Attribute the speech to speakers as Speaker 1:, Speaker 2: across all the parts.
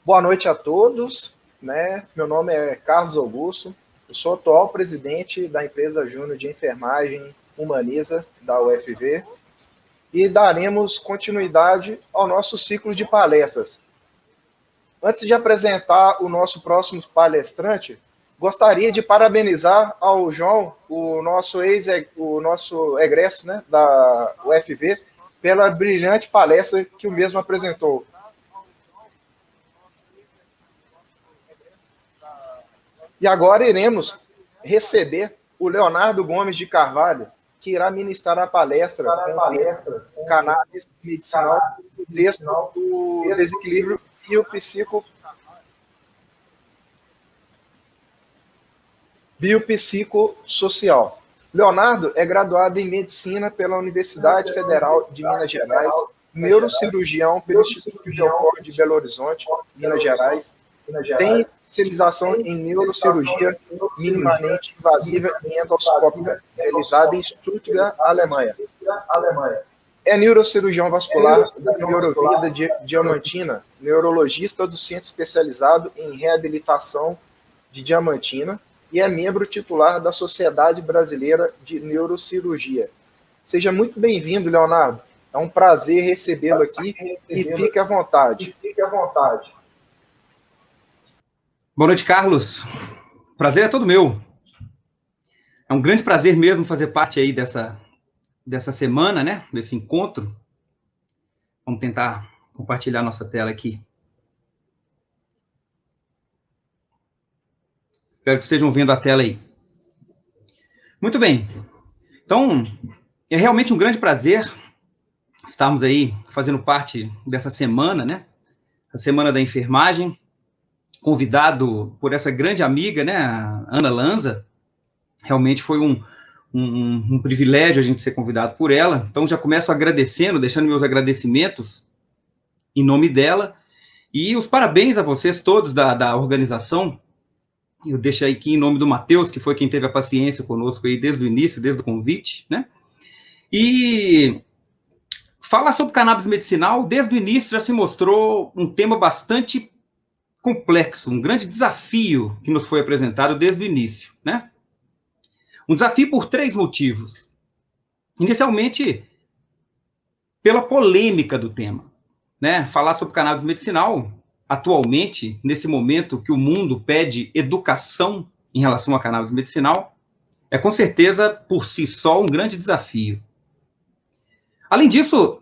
Speaker 1: Boa noite a todos, né? Meu nome é Carlos Augusto, eu sou atual presidente da empresa Júnior de Enfermagem Humaniza, da UFV, e daremos continuidade ao nosso ciclo de palestras. Antes de apresentar o nosso próximo palestrante, gostaria de parabenizar ao João, o nosso egresso, né, da UFV, pela brilhante palestra que o mesmo apresentou. E agora iremos receber o Leonardo Gomes de Carvalho, que irá ministrar a palestra com cannabis medicinal, texto do desequilíbrio biopsicossocial. Leonardo é graduado em Medicina pela Universidade Federal de Minas Gerais, neurocirurgião pelo Instituto Geocor de Belo Horizonte, Minas Gerais, tem especialização em neurocirurgia minimamente invasiva e endoscópica, realizada em Stuttgart, Alemanha. É neurocirurgião vascular da Neurovida Diamantina, neurologista do Centro Especializado em Reabilitação de Diamantina e é membro titular da Sociedade Brasileira de Neurocirurgia. Seja muito bem-vindo, Leonardo. É um prazer recebê-lo aqui e fique à vontade.
Speaker 2: Boa noite, Carlos. Prazer é todo meu. É um grande prazer mesmo fazer parte aí dessa semana, né? Desse encontro. Vamos tentar compartilhar nossa tela aqui. Espero que estejam vendo a tela aí. Muito bem. Então, é realmente um grande prazer estarmos aí fazendo parte dessa semana, né? A Semana da Enfermagem, convidado por essa grande amiga, né, a Ana Lanza. Realmente foi um privilégio a gente ser convidado por ela. Então, já começo agradecendo, deixando meus agradecimentos em nome dela. E os parabéns a vocês todos da organização. Eu deixo aqui em nome do Matheus, que foi quem teve a paciência conosco aí desde o início, desde o convite, né? E falar sobre cannabis medicinal, desde o início já se mostrou um tema bastante complexo, um grande desafio que nos foi apresentado desde o início, né? Um desafio por 3 motivos. Inicialmente, pela polêmica do tema, né? Falar sobre cannabis medicinal, atualmente, nesse momento que o mundo pede educação em relação a cannabis medicinal, é com certeza, por si só, um grande desafio. Além disso,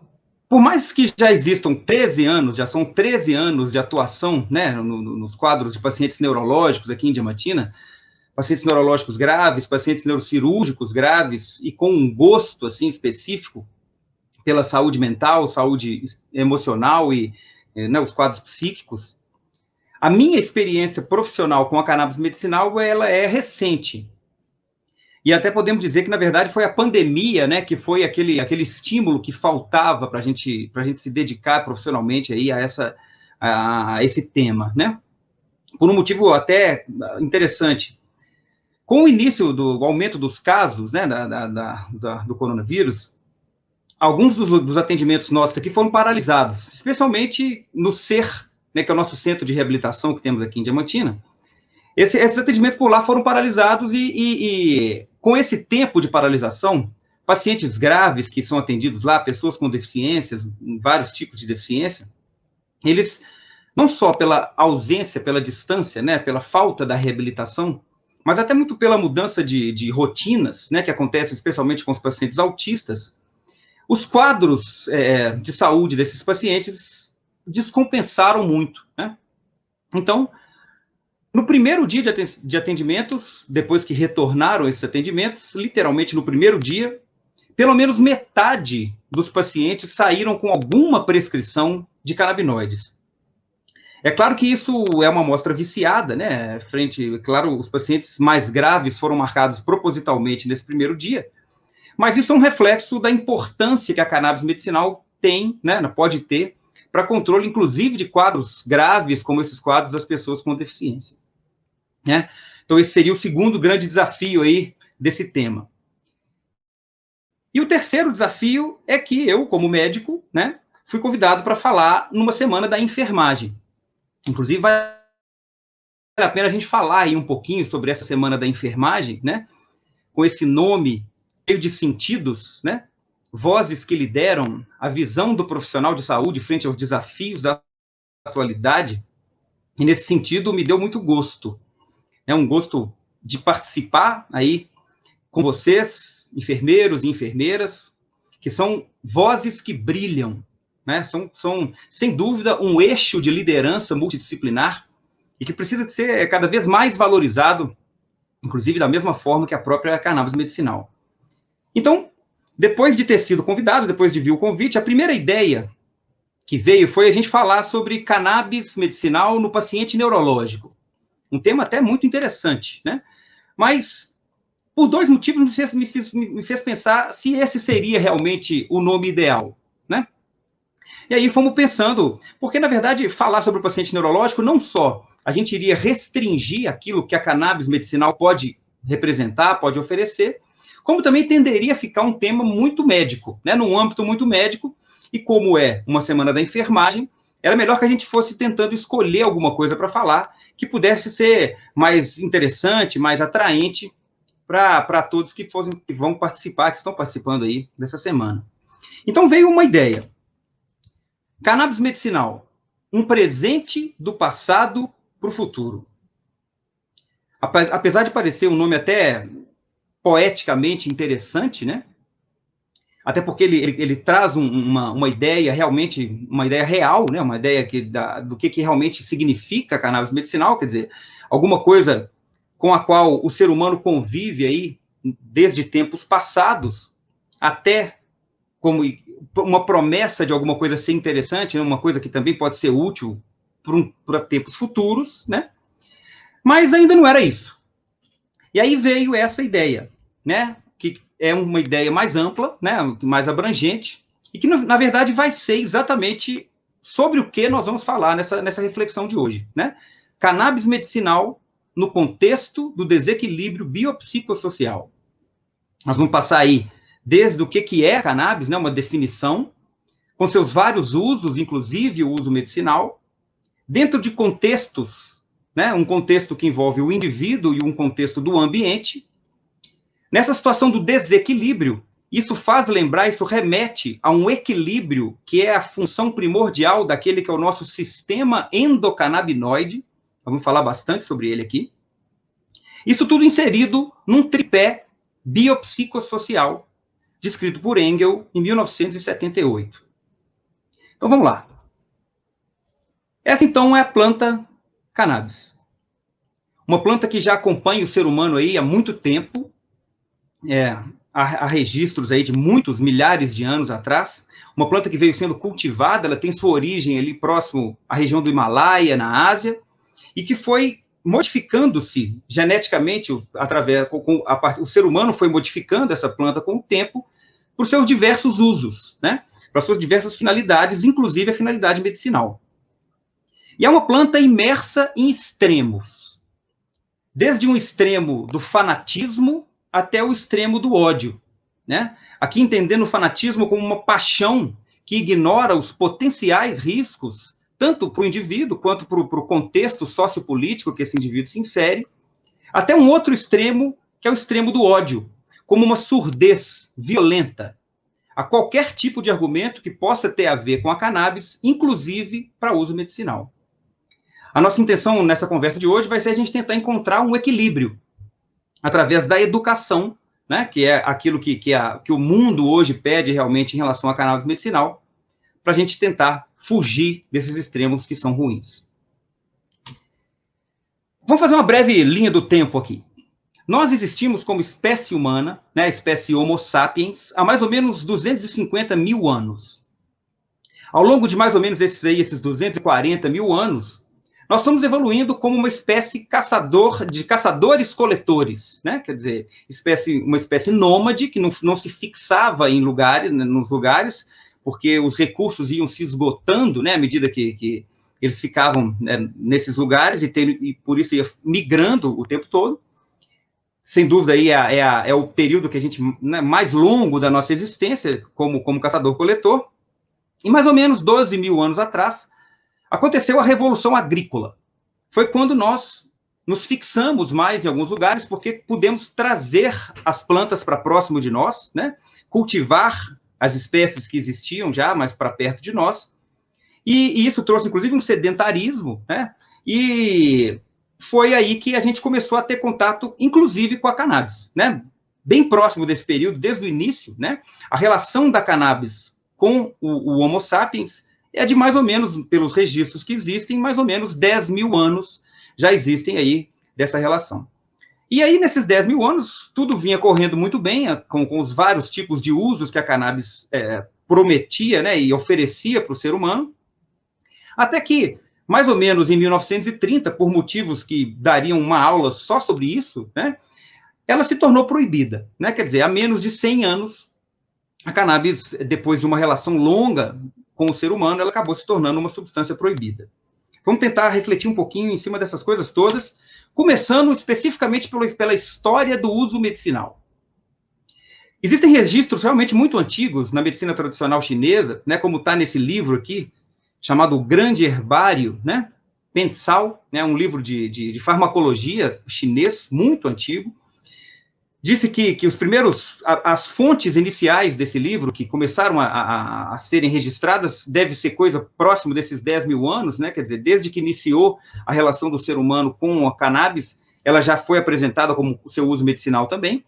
Speaker 2: por mais que já existam 13 anos, já são 13 anos de atuação, né, nos quadros de pacientes neurológicos aqui em Diamantina, pacientes neurológicos graves, pacientes neurocirúrgicos graves, e com um gosto, assim, específico pela saúde mental, saúde emocional e, né, os quadros psíquicos. A minha experiência profissional com a cannabis medicinal, ela é recente. E até podemos dizer que, na verdade, foi a pandemia, né, que foi aquele estímulo que faltava para a gente se dedicar profissionalmente aí a esse tema, né? Por um motivo até interessante. Com o início do aumento dos casos, né, do coronavírus, alguns dos atendimentos nossos aqui foram paralisados, especialmente no CER, né, que é o nosso centro de reabilitação que temos aqui em Diamantina. Esses atendimentos por lá foram paralisados e com esse tempo de paralisação, pacientes graves que são atendidos lá, pessoas com deficiências, vários tipos de deficiência, eles, não só pela ausência, pela distância, né, pela falta da reabilitação, mas até muito pela mudança de rotinas, né, que acontece especialmente com os pacientes autistas, os quadros de saúde desses pacientes descompensaram muito, né? Então, no primeiro dia de atendimentos, depois que retornaram esses atendimentos, literalmente no primeiro dia, pelo menos metade dos pacientes saíram com alguma prescrição de canabinoides. É claro que isso é uma amostra viciada, né? Claro, os pacientes mais graves foram marcados propositalmente nesse primeiro dia, mas isso é um reflexo da importância que a cannabis medicinal tem, né, pode ter, para controle, inclusive, de quadros graves, como esses quadros das pessoas com deficiência, né? Então, esse seria o segundo grande desafio aí desse tema. E o terceiro desafio é que eu, como médico, né, fui convidado para falar numa semana da enfermagem. Inclusive, vale a pena a gente falar aí um pouquinho sobre essa semana da enfermagem, né? Com esse nome cheio de sentidos, né? Vozes que lideram a visão do profissional de saúde frente aos desafios da atualidade. E nesse sentido, me deu muito gosto. É um gosto de participar aí com vocês, enfermeiros e enfermeiras, que são vozes que brilham, né? São, sem dúvida, um eixo de liderança multidisciplinar e que precisa de ser cada vez mais valorizado, inclusive da mesma forma que a própria cannabis medicinal. Então, depois de ter sido convidado, depois de vir o convite, a primeira ideia que veio foi a gente falar sobre cannabis medicinal no paciente neurológico. Um tema até muito interessante, né? Mas, por dois motivos, me fez pensar se esse seria realmente o nome ideal, né? E aí fomos pensando, porque, na verdade, falar sobre o paciente neurológico, não só a gente iria restringir aquilo que a cannabis medicinal pode representar, pode oferecer, como também tenderia a ficar um tema muito médico, né? Num âmbito muito médico, e como é uma semana da enfermagem, era melhor que a gente fosse tentando escolher alguma coisa para falar que pudesse ser mais interessante, mais atraente para todos que vão participar, que estão participando aí dessa semana. Então veio uma ideia. Cannabis medicinal, um presente do passado para o futuro. Apesar de parecer um nome até poeticamente interessante, né? Até porque ele traz uma ideia realmente, uma ideia real, né? Uma ideia do que realmente significa cannabis medicinal, quer dizer, alguma coisa com a qual o ser humano convive aí desde tempos passados, até como uma promessa de alguma coisa ser interessante, né? Uma coisa que também pode ser útil para tempos futuros, né? Mas ainda não era isso. E aí veio essa ideia, né? Que é uma ideia mais ampla, né? Mais abrangente, e que, na verdade, vai ser exatamente sobre o que nós vamos falar nessa reflexão de hoje, né? Cannabis medicinal no contexto do desequilíbrio biopsicossocial. Nós vamos passar aí desde o que é cannabis, né? Uma definição, com seus vários usos, inclusive o uso medicinal, dentro de contextos, né? Um contexto que envolve o indivíduo e um contexto do ambiente. Nessa situação do desequilíbrio, isso faz lembrar, isso remete a um equilíbrio que é a função primordial daquele que é o nosso sistema endocannabinoide. Vamos falar bastante sobre ele aqui. Isso tudo inserido num tripé biopsicossocial, descrito por Engel em 1978. Então vamos lá. Essa então é a planta cannabis. Uma planta que já acompanha o ser humano aí há muito tempo. Há registros aí de muitos milhares de anos atrás, uma planta que veio sendo cultivada, ela tem sua origem ali próximo à região do Himalaia, na Ásia, e que foi modificando-se geneticamente, o ser humano foi modificando essa planta com o tempo, por seus diversos usos, né? Para suas diversas finalidades, inclusive a finalidade medicinal. E é uma planta imersa em extremos, desde um extremo do fanatismo até o extremo do ódio, né? Aqui entendendo o fanatismo como uma paixão que ignora os potenciais riscos, tanto para o indivíduo quanto para o contexto sociopolítico que esse indivíduo se insere, até um outro extremo, que é o extremo do ódio, como uma surdez violenta a qualquer tipo de argumento que possa ter a ver com a cannabis, inclusive para uso medicinal. A nossa intenção nessa conversa de hoje vai ser a gente tentar encontrar um equilíbrio através da educação, né, que é aquilo que o mundo hoje pede realmente em relação à cannabis medicinal, para a gente tentar fugir desses extremos que são ruins. Vamos fazer uma breve linha do tempo aqui. Nós existimos como espécie humana, né, a espécie Homo sapiens, há mais ou menos 250 mil anos. Ao longo de mais ou menos esses 240 mil anos, nós estamos evoluindo como uma espécie de caçadores-coletores, né? Quer dizer, uma espécie nômade que não se fixava em nos lugares, porque os recursos iam se esgotando, né? À medida que eles ficavam, né, nesses lugares e por isso ia migrando o tempo todo. Sem dúvida, aí é o período que a gente, né, mais longo da nossa existência como caçador-coletor. E mais ou menos 12 mil anos atrás, aconteceu a Revolução Agrícola. Foi quando nós nos fixamos mais em alguns lugares, porque pudemos trazer as plantas para próximo de nós, né? Cultivar as espécies que existiam já mais para perto de nós, e isso trouxe, inclusive, um sedentarismo, né? E foi aí que a gente começou a ter contato, inclusive, com a cannabis, né? Bem próximo desse período, desde o início, né? A relação da cannabis com o Homo sapiens é de mais ou menos, pelos registros que existem, mais ou menos 10 mil anos já existem aí dessa relação. E aí, nesses 10 mil anos, tudo vinha correndo muito bem, com os vários tipos de usos que a cannabis prometia, né, e oferecia para o ser humano, até que, mais ou menos em 1930, por motivos que dariam uma aula só sobre isso, né, ela se tornou proibida, né, quer dizer, há menos de 100 anos, a cannabis, depois de uma relação longa com o ser humano, ela acabou se tornando uma substância proibida. Vamos tentar refletir um pouquinho em cima dessas coisas todas, começando especificamente pela história do uso medicinal. Existem registros realmente muito antigos na medicina tradicional chinesa, né, como está nesse livro aqui, chamado O Grande Herbário, né, Pensal, né, um livro de farmacologia chinês muito antigo. Disse que as fontes iniciais desse livro, que começaram a serem registradas, deve ser coisa próximo desses 10 mil anos, né? Quer dizer, desde que iniciou a relação do ser humano com a cannabis, ela já foi apresentada como o seu uso medicinal também.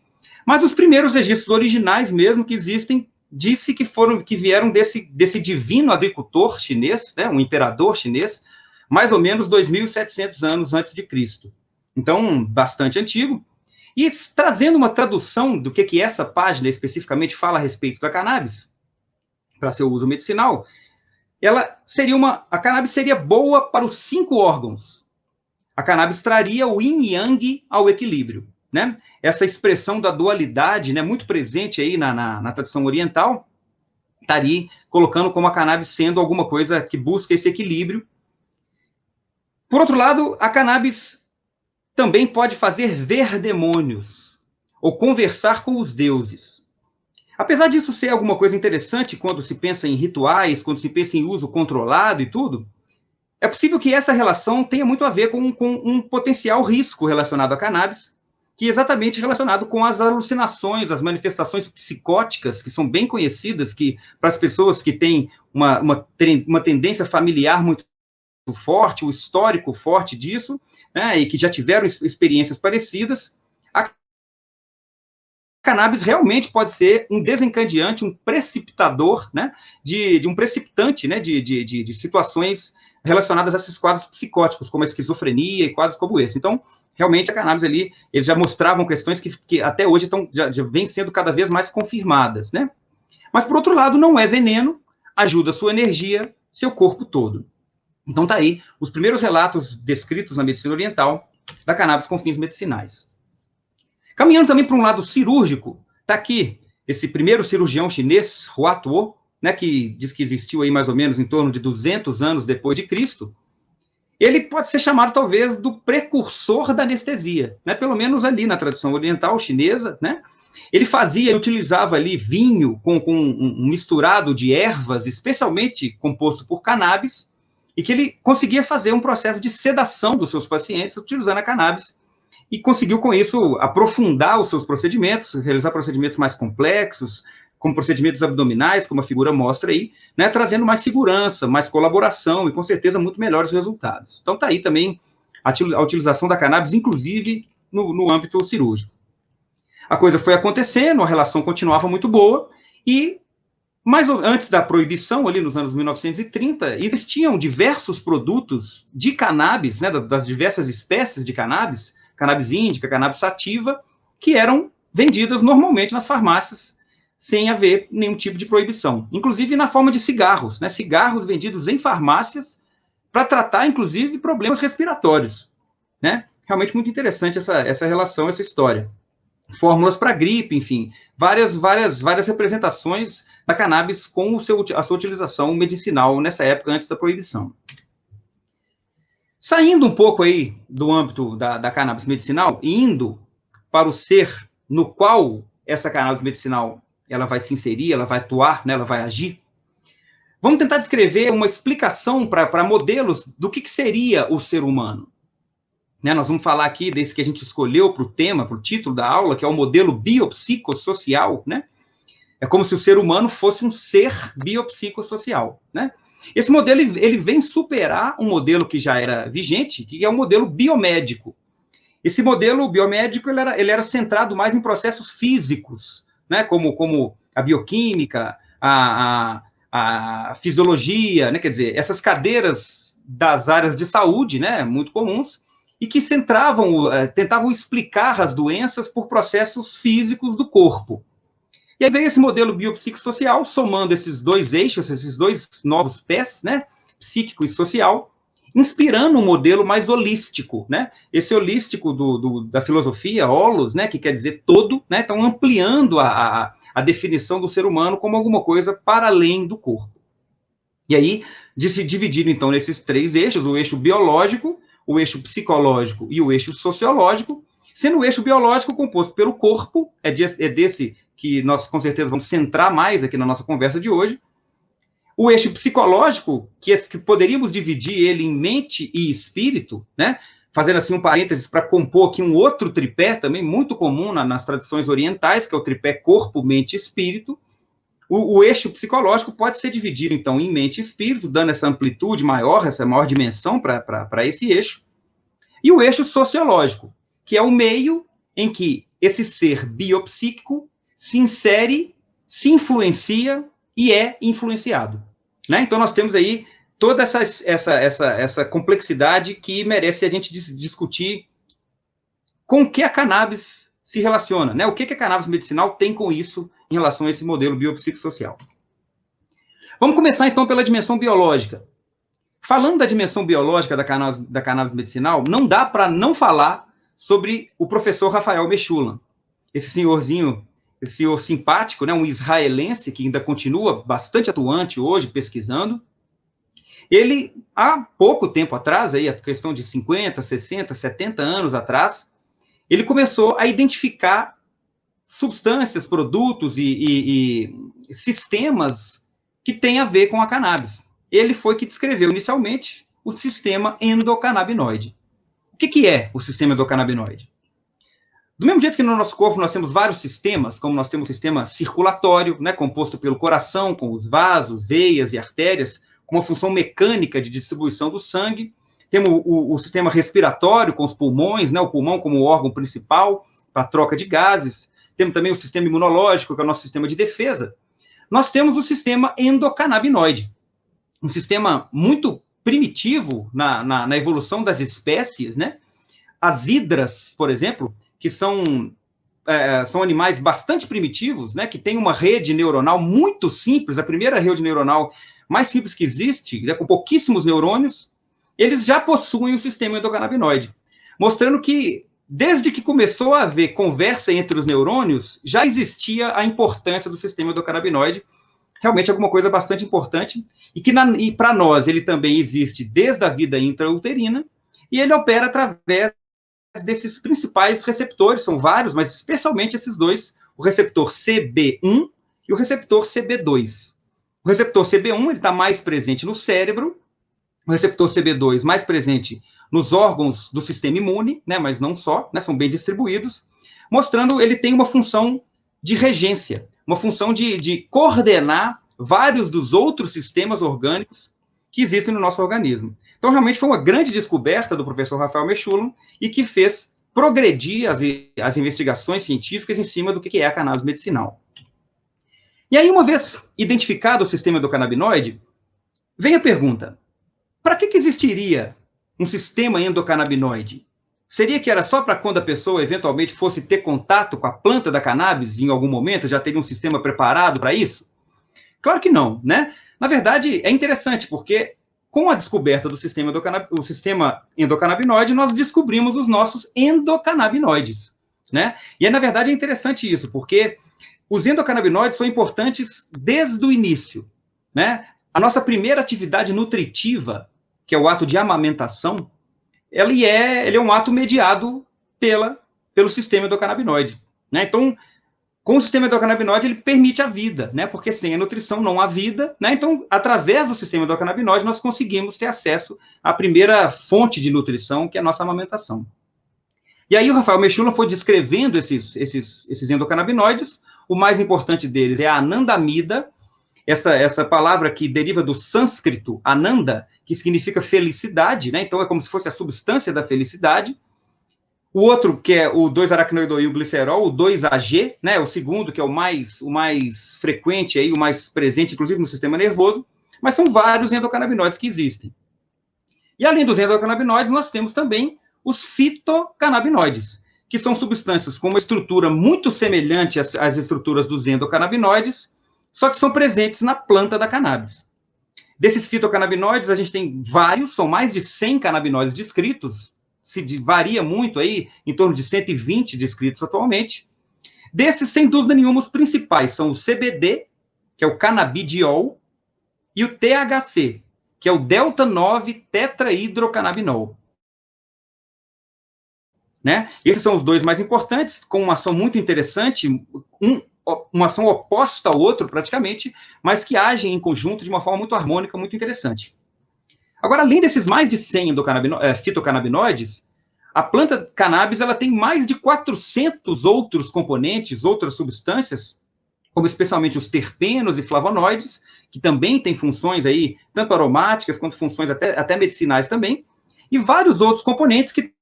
Speaker 2: Mas os primeiros registros originais mesmo que existem, disse que vieram desse divino agricultor chinês, né? Um imperador chinês, mais ou menos 2.700 anos antes de Cristo. Então, bastante antigo. E trazendo uma tradução do que essa página especificamente fala a respeito da cannabis, para seu uso medicinal, a cannabis seria boa para os 5 órgãos. A cannabis traria o yin e yang ao equilíbrio, né? Essa expressão da dualidade, né, muito presente aí na tradição oriental, estaria colocando como a cannabis sendo alguma coisa que busca esse equilíbrio. Por outro lado, a cannabis também pode fazer ver demônios, ou conversar com os deuses. Apesar disso ser alguma coisa interessante quando se pensa em rituais, quando se pensa em uso controlado e tudo, é possível que essa relação tenha muito a ver com um potencial risco relacionado à cannabis, que é exatamente relacionado com as alucinações, as manifestações psicóticas, que são bem conhecidas, que para as pessoas que têm uma tendência familiar muito forte, o histórico forte disso, né, e que já tiveram experiências parecidas, a cannabis realmente pode ser um desencadeante, um precipitador, né, de um precipitante, né, de situações relacionadas a esses quadros psicóticos, como a esquizofrenia e quadros como esse. Então, realmente, a cannabis ali, eles já mostravam questões que até hoje já vêm sendo cada vez mais confirmadas, né? Mas, por outro lado, não é veneno, ajuda a sua energia, seu corpo todo. Então, tá aí os primeiros relatos descritos na medicina oriental da cannabis com fins medicinais. Caminhando também para um lado cirúrgico, tá aqui esse primeiro cirurgião chinês, Hua Tuo, né, que diz que existiu aí mais ou menos em torno de 200 anos depois de Cristo. Ele pode ser chamado, talvez, do precursor da anestesia, né, pelo menos ali na tradição oriental chinesa, né? Ele utilizava ali vinho com um misturado de ervas, especialmente composto por cannabis, e que ele conseguia fazer um processo de sedação dos seus pacientes utilizando a cannabis, e conseguiu, com isso, aprofundar os seus procedimentos, realizar procedimentos mais complexos, como procedimentos abdominais, como a figura mostra aí, né, trazendo mais segurança, mais colaboração e, com certeza, muito melhores resultados. Então, está aí também a utilização da cannabis, inclusive no âmbito cirúrgico. A coisa foi acontecendo, a relação continuava muito boa, e mas antes da proibição, ali nos anos 1930, existiam diversos produtos de cannabis, né, das diversas espécies de cannabis, cannabis índica, cannabis sativa, que eram vendidas normalmente nas farmácias, sem haver nenhum tipo de proibição. Inclusive na forma de cigarros, né, cigarros vendidos em farmácias para tratar, inclusive, problemas respiratórios, né? Realmente muito interessante essa relação, essa história. Fórmulas para gripe, enfim, várias representações da cannabis com a sua utilização medicinal nessa época, antes da proibição. Saindo um pouco aí do âmbito da cannabis medicinal e indo para o ser no qual essa cannabis medicinal ela vai se inserir, ela vai atuar, né, ela vai agir, vamos tentar descrever uma explicação para modelos do que seria o ser humano. Né, nós vamos falar aqui desse que a gente escolheu para o tema, para o título da aula, que é o modelo biopsicossocial, né? É como se o ser humano fosse um ser biopsicossocial, né? Esse modelo, ele vem superar um modelo que já era vigente, que é o modelo biomédico. Esse modelo biomédico, ele era centrado mais em processos físicos, né? Como a bioquímica, a fisiologia, né? Quer dizer, essas cadeiras das áreas de saúde, né? Muito comuns, e que tentavam explicar as doenças por processos físicos do corpo. E aí veio esse modelo biopsicossocial, somando esses dois eixos, esses dois novos pés, né, psíquico e social, inspirando um modelo mais holístico, né, esse holístico da filosofia, holos, né, que quer dizer todo, né, estão ampliando a definição do ser humano como alguma coisa para além do corpo. E aí, dividido então nesses três eixos, o eixo biológico, o eixo psicológico e o eixo sociológico, sendo o eixo biológico composto pelo corpo, é desse que nós com certeza vamos centrar mais aqui na nossa conversa de hoje, o eixo psicológico, que poderíamos dividir ele em mente e espírito, né? Fazendo assim um parênteses para compor aqui um outro tripé também muito comum nas tradições orientais, que é o tripé corpo, mente e espírito. O eixo psicológico pode ser dividido, então, em mente e espírito, dando essa amplitude maior, essa maior dimensão para esse eixo. E o eixo sociológico, que é o meio em que esse ser biopsíquico se insere, se influencia e é influenciado. Né? Então, nós temos aí toda essa complexidade que merece a gente discutir com o que a cannabis se relaciona, né? O que a cannabis medicinal tem com isso em relação a esse modelo biopsicossocial. Vamos começar, então, pela dimensão biológica. Falando da dimensão biológica da cannabis medicinal, não dá para não falar sobre o professor Raphael Mechoulam. Esse senhorzinho, esse senhor simpático, né, um israelense que ainda continua bastante atuante hoje, pesquisando. Ele, há pouco tempo atrás, aí, a questão de 50, 60, 70 anos atrás, ele começou a identificar substâncias, produtos e sistemas que têm a ver com a cannabis. Ele foi que descreveu inicialmente o sistema endocannabinoide. O que é o sistema endocannabinoide? Do mesmo jeito que no nosso corpo nós temos vários sistemas, como nós temos o sistema circulatório, né, composto pelo coração, com os vasos, veias e artérias, com uma função mecânica de distribuição do sangue. Temos o sistema respiratório, com os pulmões, né, o pulmão como órgão principal para a troca de gases. Temos também o sistema imunológico, que é o nosso sistema de defesa. Nós temos o sistema endocannabinoide, um sistema muito primitivo na evolução das espécies, né? As hidras, por exemplo, que são animais bastante primitivos, né? Que têm uma rede neuronal muito simples, a primeira rede neuronal mais simples que existe, né? Com pouquíssimos neurônios, eles já possuem o sistema endocannabinoide, mostrando que desde que começou a haver conversa entre os neurônios, já existia a importância do sistema endocannabinoide, realmente alguma coisa bastante importante, e para nós ele também existe desde a vida intrauterina, e ele opera através desses principais receptores, são vários, mas especialmente esses dois, o receptor CB1 e o receptor CB2. O receptor CB1 ele está mais presente no cérebro, o receptor CB2 mais presente nos órgãos do sistema imune, né, mas não só, né, são bem distribuídos, mostrando ele tem uma função de regência, uma função de coordenar vários dos outros sistemas orgânicos que existem no nosso organismo. Então, realmente foi uma grande descoberta do professor Raphael Mechoulam e que fez progredir as investigações científicas em cima do que é a cannabis medicinal. E aí, uma vez identificado o sistema endocannabinoide, vem a pergunta: para que existiria um sistema endocannabinoide? Seria que era só para quando a pessoa eventualmente fosse ter contato com a planta da cannabis em algum momento, já teria um sistema preparado para isso? Claro que não, né? Na verdade, é interessante, porque com a descoberta do sistema endocannabinoide, nós descobrimos os nossos endocannabinoides, né? E, na verdade, é interessante isso, porque os endocannabinoides são importantes desde o início, né? A nossa primeira atividade nutritiva, que é o ato de amamentação, ele é um ato mediado pelo sistema endocannabinoide, né? Então, com o sistema endocannabinoide, ele permite a vida, né? Porque sem a nutrição não há vida, né? Então, através do sistema endocannabinoide, nós conseguimos ter acesso à primeira fonte de nutrição, que é a nossa amamentação. E aí o Rafael Mechula foi descrevendo esses endocannabinoides. O mais importante deles é a anandamida, essa palavra que deriva do sânscrito, ananda, que significa felicidade, né? Então é como se fosse a substância da felicidade. O outro, que é o 2-araquinoidoilglicerol, o 2-AG, né? O segundo, que é o mais frequente, aí, o mais presente, inclusive, no sistema nervoso. Mas são vários endocannabinoides que existem. E além dos endocannabinoides, nós temos também os fitocannabinoides, que são substâncias com uma estrutura muito semelhante às estruturas dos endocannabinoides, só que são presentes na planta da cannabis. Desses fitocannabinoides, a gente tem vários, são mais de 100 canabinoides descritos, varia muito aí, em torno de 120 descritos atualmente. Desses, sem dúvida nenhuma, os principais são o CBD, que é o canabidiol, e o THC, que é o delta-9-tetrahidrocannabinol. Né? Esses são os dois mais importantes, com uma ação muito interessante, uma ação oposta ao outro, praticamente, mas que agem em conjunto de uma forma muito harmônica, muito interessante. Agora, além desses mais de 100 fitocannabinoides, a planta cannabis ela tem mais de 400 outros componentes, outras substâncias, como especialmente os terpenos e flavonoides, que também têm funções aí, tanto aromáticas quanto funções até medicinais também, e vários outros componentes que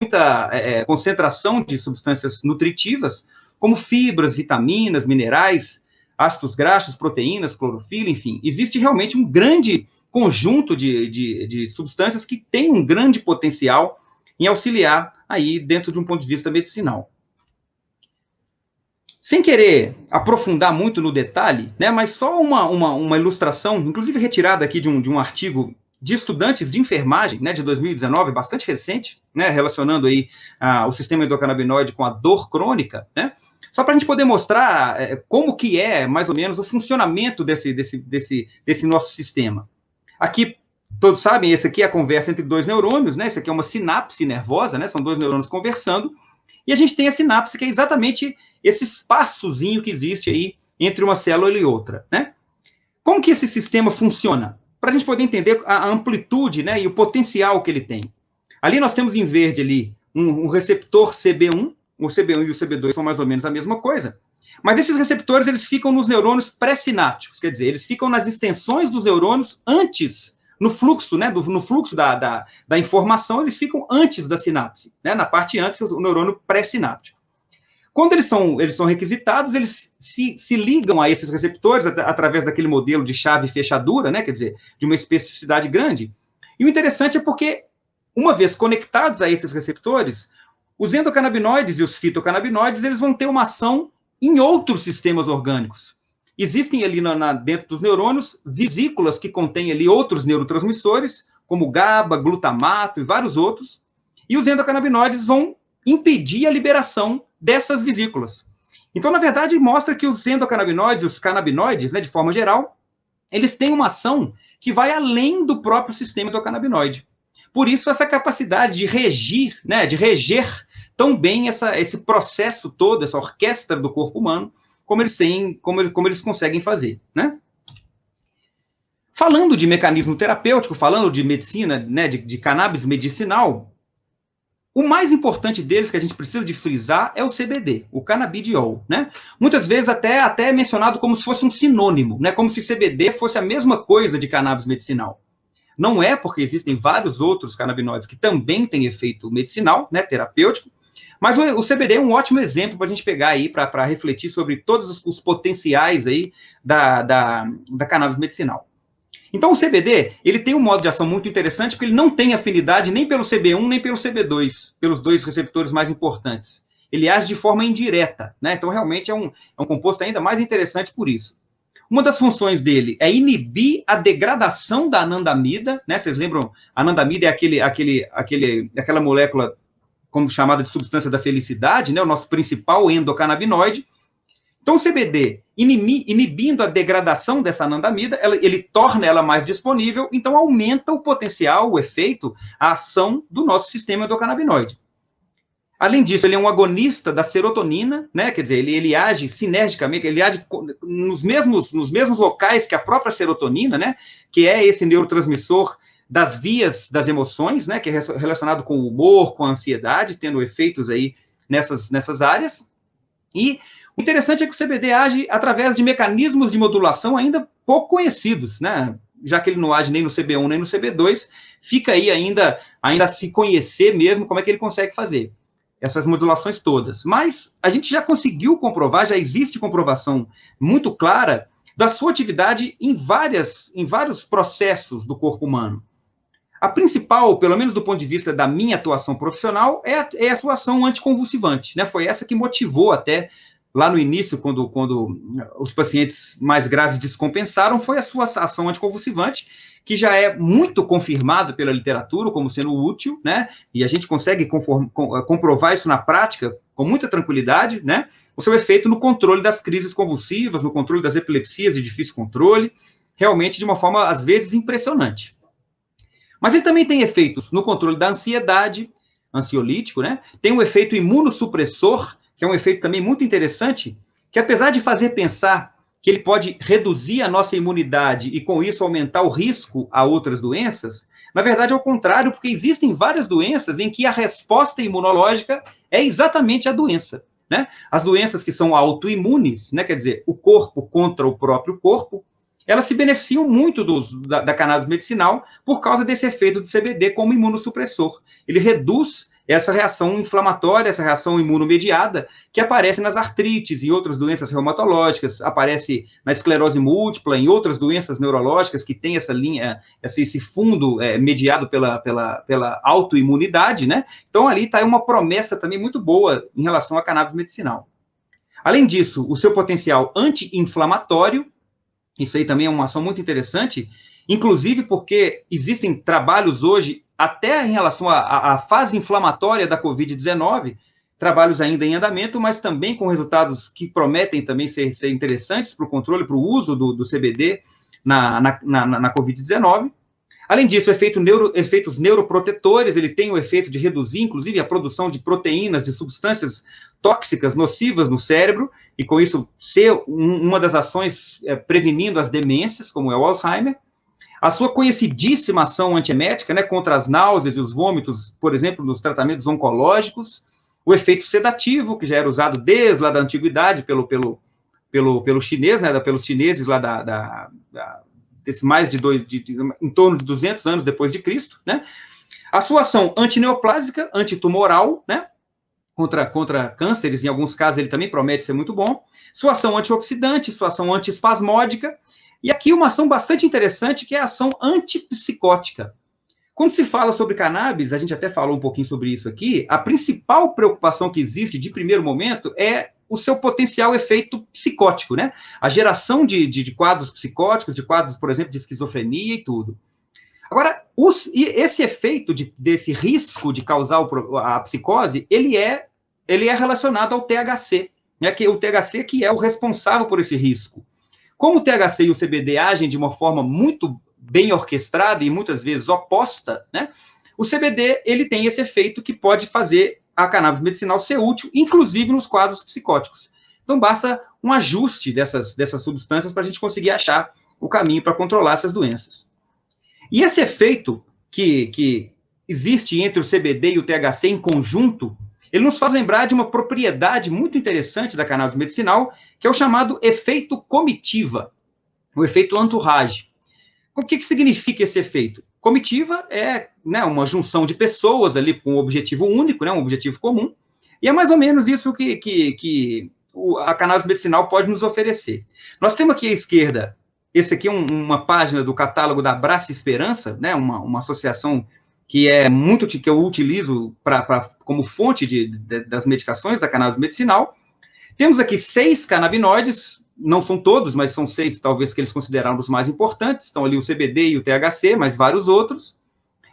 Speaker 2: muita concentração de substâncias nutritivas, como fibras, vitaminas, minerais, ácidos graxos, proteínas, clorofila, enfim. Existe realmente um grande conjunto de substâncias que tem um grande potencial em auxiliar aí dentro de um ponto de vista medicinal. Sem querer aprofundar muito no detalhe, né, mas só uma ilustração, inclusive retirada aqui de um artigo de estudantes de enfermagem, né, de 2019, bastante recente, né, relacionando aí o sistema endocannabinoide com a dor crônica, né, só para a gente poder mostrar como que é, mais ou menos, o funcionamento desse nosso sistema. Aqui, todos sabem, esse aqui é a conversa entre dois neurônios, né, esse aqui é uma sinapse nervosa, né, são dois neurônios conversando, e a gente tem a sinapse, que é exatamente esse espaçozinho que existe aí entre uma célula e outra, né. Como que esse sistema funciona? Para a gente poder entender a amplitude, né, e o potencial que ele tem. Ali nós temos em verde ali um receptor CB1, o CB1 e o CB2 são mais ou menos a mesma coisa, mas esses receptores eles ficam nos neurônios pré-sinápticos, quer dizer, eles ficam nas extensões dos neurônios antes, no fluxo, né, no fluxo da informação, eles ficam antes da sinapse, né, na parte antes, o neurônio pré-sináptico. Quando eles são requisitados, eles se ligam a esses receptores através daquele modelo de chave e fechadura, né, quer dizer, de uma especificidade grande. E o interessante é porque, uma vez conectados a esses receptores, os endocannabinoides e os fitocannabinoides eles vão ter uma ação em outros sistemas orgânicos. Existem ali dentro dos neurônios vesículas que contêm ali outros neurotransmissores, como GABA, glutamato e vários outros, e os endocannabinoides vão impedir a liberação dessas vesículas. Então, na verdade, mostra que os endocannabinoides, os canabinoides, né, de forma geral, eles têm uma ação que vai além do próprio sistema endocannabinoide. Por isso, essa capacidade de regir, né, de reger tão bem esse processo todo, essa orquestra do corpo humano, como eles conseguem fazer, né? Falando de mecanismo terapêutico, falando de medicina, né, de cannabis medicinal, o mais importante deles que a gente precisa de frisar é o CBD, o canabidiol, né? Muitas vezes até é mencionado como se fosse um sinônimo, né? Como se CBD fosse a mesma coisa de cannabis medicinal. Não é, porque existem vários outros canabinoides que também têm efeito medicinal, né, terapêutico, mas o CBD é um ótimo exemplo para a gente pegar aí, para refletir sobre todos os potenciais aí da cannabis medicinal. Então, o CBD, ele tem um modo de ação muito interessante, porque ele não tem afinidade nem pelo CB1, nem pelo CB2, pelos dois receptores mais importantes. Ele age de forma indireta, né? Então, realmente, é um composto ainda mais interessante por isso. Uma das funções dele é inibir a degradação da anandamida, né? Vocês lembram? A anandamida é aquela molécula como chamada de substância da felicidade, né? O nosso principal endocannabinoide. Então, o CBD, inibindo a degradação dessa anandamida, ele torna ela mais disponível, então aumenta o potencial, o efeito, a ação do nosso sistema endocannabinoide. Além disso, ele é um agonista da serotonina, né? Quer dizer, ele age sinergicamente, ele age nos mesmos locais que a própria serotonina, né? Que é esse neurotransmissor das vias das emoções, né? Que é relacionado com o humor, com a ansiedade, tendo efeitos aí nessas áreas. E o interessante é que o CBD age através de mecanismos de modulação ainda pouco conhecidos, né? Já que ele não age nem no CB1 nem no CB2, fica aí ainda a se conhecer mesmo como é que ele consegue fazer essas modulações todas. Mas a gente já conseguiu comprovar, já existe comprovação muito clara da sua atividade em vários processos do corpo humano. A principal, pelo menos do ponto de vista da minha atuação profissional, é a sua ação anticonvulsivante, né? Foi essa que motivou até, lá no início, quando os pacientes mais graves descompensaram, foi a sua ação anticonvulsivante, que já é muito confirmada pela literatura como sendo útil, né? E a gente consegue comprovar isso na prática com muita tranquilidade, né? O seu efeito no controle das crises convulsivas, no controle das epilepsias de difícil controle, realmente de uma forma, às vezes, impressionante. Mas ele também tem efeitos no controle da ansiedade, ansiolítico, né? Tem um efeito imunossupressor, que é um efeito também muito interessante, que apesar de fazer pensar que ele pode reduzir a nossa imunidade e, com isso, aumentar o risco a outras doenças, na verdade é o contrário, porque existem várias doenças em que a resposta imunológica é exatamente a doença, né? As doenças que são autoimunes, né? Quer dizer, o corpo contra o próprio corpo, elas se beneficiam muito da cannabis medicinal por causa desse efeito do CBD como imunossupressor. Ele reduz essa reação inflamatória, essa reação imunomediada, que aparece nas artrites e outras doenças reumatológicas, aparece na esclerose múltipla, em outras doenças neurológicas que tem essa linha, esse fundo mediado pela autoimunidade, né? Então, ali está uma promessa também muito boa em relação à cannabis medicinal. Além disso, o seu potencial anti-inflamatório, isso aí também é uma ação muito interessante, inclusive porque existem trabalhos hoje, até em relação à fase inflamatória da Covid-19, trabalhos ainda em andamento, mas também com resultados que prometem também ser interessantes para o controle, para o uso do CBD na Covid-19. Além disso, efeitos neuroprotetores, ele tem o efeito de reduzir, inclusive, a produção de proteínas, de substâncias tóxicas, nocivas no cérebro, e com isso ser uma das ações prevenindo as demências, como é o Alzheimer. A sua conhecidíssima ação antiemética, né, contra as náuseas e os vômitos, por exemplo, nos tratamentos oncológicos. O efeito sedativo, que já era usado desde lá da antiguidade pelo chinês, né, pelos chineses lá desse mais em torno de 200 anos depois de Cristo, né? A sua ação antineoplásica, antitumoral, né? Contra cânceres, em alguns casos ele também promete ser muito bom. Sua ação antioxidante, sua ação antiespasmódica. E aqui uma ação bastante interessante, que é a ação antipsicótica. Quando se fala sobre cannabis, a gente até falou um pouquinho sobre isso aqui, a principal preocupação que existe de primeiro momento é o seu potencial efeito psicótico, né? A geração de quadros psicóticos, de quadros, por exemplo, de esquizofrenia e tudo. Agora, esse efeito desse risco de causar a psicose, ele é relacionado ao THC, né? Que o THC que é o responsável por esse risco. Como o THC e o CBD agem de uma forma muito bem orquestrada e muitas vezes oposta, né? O CBD, ele tem esse efeito que pode fazer a cannabis medicinal ser útil, inclusive nos quadros psicóticos. Então, basta um ajuste dessas substâncias para a gente conseguir achar o caminho para controlar essas doenças. E esse efeito que existe entre o CBD e o THC em conjunto, ele nos faz lembrar de uma propriedade muito interessante da cannabis medicinal, que é o chamado efeito comitiva, o efeito entourage. O que significa esse efeito? Comitiva é, né, uma junção de pessoas ali com um objetivo único, né, um objetivo comum, e é mais ou menos isso que a cannabis medicinal pode nos oferecer. Nós temos aqui à esquerda, esse aqui é uma página do catálogo da Abraça Esperança, né, uma associação que eu utilizo como fonte das medicações da cannabis medicinal. Temos aqui 6 canabinoides, não são todos, mas são 6, talvez, que eles consideraram os mais importantes. Estão ali o CBD e o THC, mas vários outros.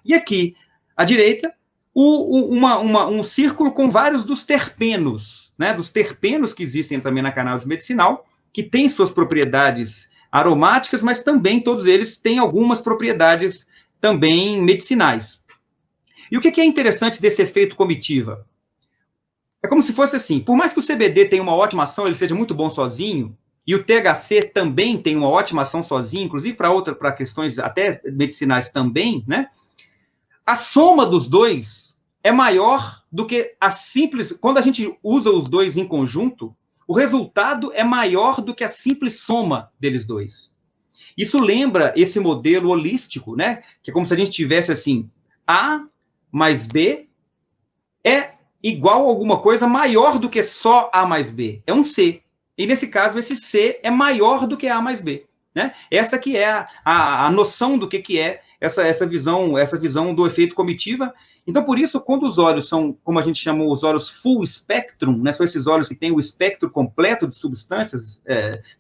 Speaker 2: E aqui, à direita, um círculo com vários dos terpenos, né? Dos terpenos que existem também na cannabis medicinal, que têm suas propriedades aromáticas, mas também todos eles têm algumas propriedades também medicinais. E o que é interessante desse efeito comitiva? É como se fosse assim, por mais que o CBD tenha uma ótima ação, ele seja muito bom sozinho, e o THC também tem uma ótima ação sozinho, inclusive para questões até medicinais também, né? A soma dos dois é maior do que a simples... Quando a gente usa os dois em conjunto, o resultado é maior do que a simples soma deles dois. Isso lembra esse modelo holístico, né? Que é como se a gente tivesse assim, A mais B é igual a alguma coisa maior do que só A mais B. É um C. E nesse caso, esse C é maior do que A mais B. Né? Essa que é a noção do que é essa visão do efeito comitiva. Então, por isso, quando os óleos são, como a gente chama, os óleos full spectrum, né? São esses óleos que têm o espectro completo de substâncias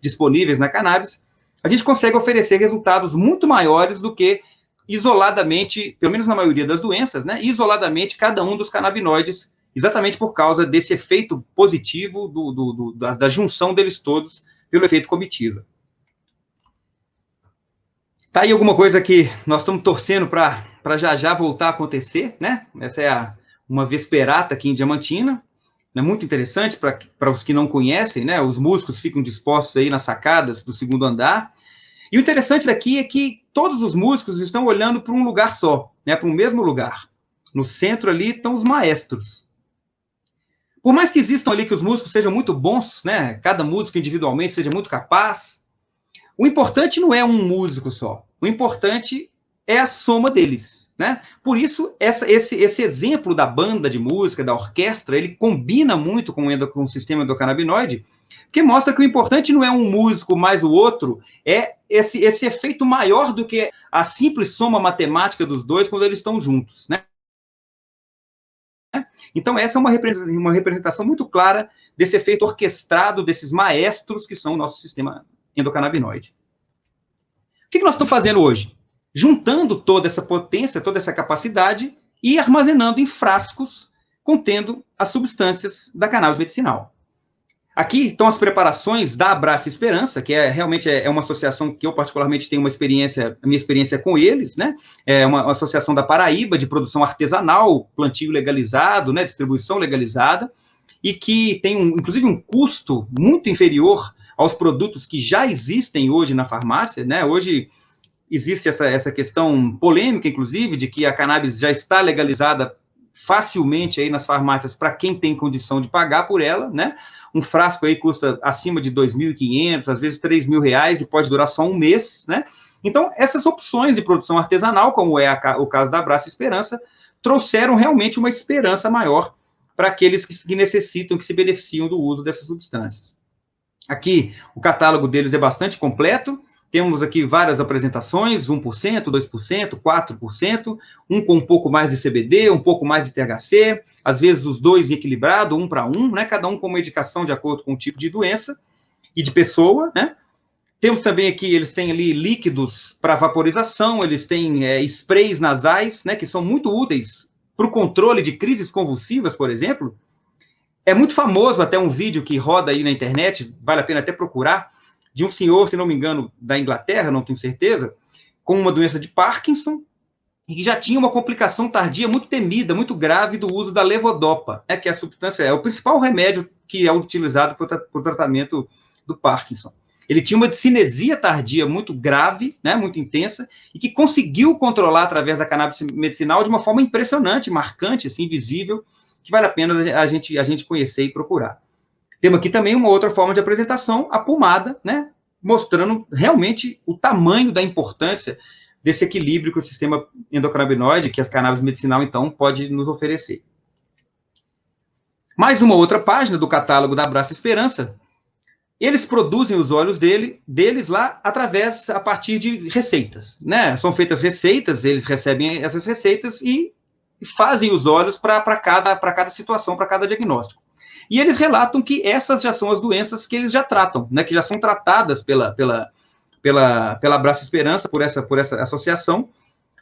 Speaker 2: disponíveis na cannabis, a gente consegue oferecer resultados muito maiores do que isoladamente, pelo menos na maioria das doenças, né? Isoladamente cada um dos canabinoides, exatamente por causa desse efeito positivo da junção deles todos pelo efeito comitiva. Tá aí alguma coisa que nós estamos torcendo para já voltar a acontecer, né? Essa é uma vesperata aqui em Diamantina, né? Muito interessante para os que não conhecem, né? Os músicos ficam dispostos aí nas sacadas do segundo andar. E o interessante daqui é que todos os músicos estão olhando para um lugar só, né? Para um mesmo lugar. No centro ali estão os maestros. Por mais que existam ali que os músicos sejam muito bons, né? Cada músico individualmente seja muito capaz, o importante não é um músico só. O importante é a soma deles, né? Por isso, esse exemplo da banda de música, da orquestra, ele combina muito com o sistema endocannabinoide, que mostra que o importante não é um músico mais o outro, é esse efeito maior do que a simples soma matemática dos dois quando eles estão juntos, né? Então, essa é uma representação muito clara desse efeito orquestrado, desses maestros que são o nosso sistema endocannabinoide. O que nós estamos fazendo hoje? Juntando toda essa potência, toda essa capacidade e armazenando em frascos contendo as substâncias da cannabis medicinal. Aqui estão as preparações da Abraça Esperança, que realmente é uma associação que eu particularmente tenho a minha experiência com eles, né? É uma associação da Paraíba de produção artesanal, plantio legalizado, né? Distribuição legalizada, e que tem, inclusive, um custo muito inferior aos produtos que já existem hoje na farmácia, né? Hoje existe essa questão polêmica, inclusive, de que a cannabis já está legalizada facilmente aí nas farmácias para quem tem condição de pagar por ela, né? Um frasco aí custa acima de R$ 2.500, às vezes R$ 3.000, e pode durar só um mês, né? Então, essas opções de produção artesanal, como é o caso da Abraça Esperança, trouxeram realmente uma esperança maior para aqueles que necessitam, que se beneficiam do uso dessas substâncias. Aqui, o catálogo deles é bastante completo. Temos aqui várias apresentações, 1%, 2%, 4%, um com um pouco mais de CBD, um pouco mais de THC, às vezes os dois equilibrados, 1 para 1, né? Cada um com uma indicação de acordo com o tipo de doença e de pessoa, né? Temos também aqui, eles têm ali líquidos para vaporização, eles têm sprays nasais, né? Que são muito úteis para o controle de crises convulsivas, por exemplo. É muito famoso até um vídeo que roda aí na internet, vale a pena até procurar, de um senhor, se não me engano, da Inglaterra, não tenho certeza, com uma doença de Parkinson, e que já tinha uma complicação tardia muito temida, muito grave do uso da levodopa, né, que é a substância, é o principal remédio que é utilizado para o tratamento do Parkinson. Ele tinha uma cinesia tardia muito grave, né, muito intensa, e que conseguiu controlar através da cannabis medicinal de uma forma impressionante, marcante, assim, visível, que vale a pena a gente conhecer e procurar. Temos aqui também uma outra forma de apresentação, a pomada, né, mostrando realmente o tamanho da importância desse equilíbrio que o sistema endocannabinoide, que a cannabis medicinal, então, pode nos oferecer. Mais uma outra página do catálogo da Abraça Esperança. Eles produzem os óleos deles lá a partir de receitas, né? São feitas receitas, eles recebem essas receitas e fazem os óleos para cada situação, para cada diagnóstico. E eles relatam que essas já são as doenças que eles já tratam, né? Que já são tratadas pela Abraça Esperança, por essa associação.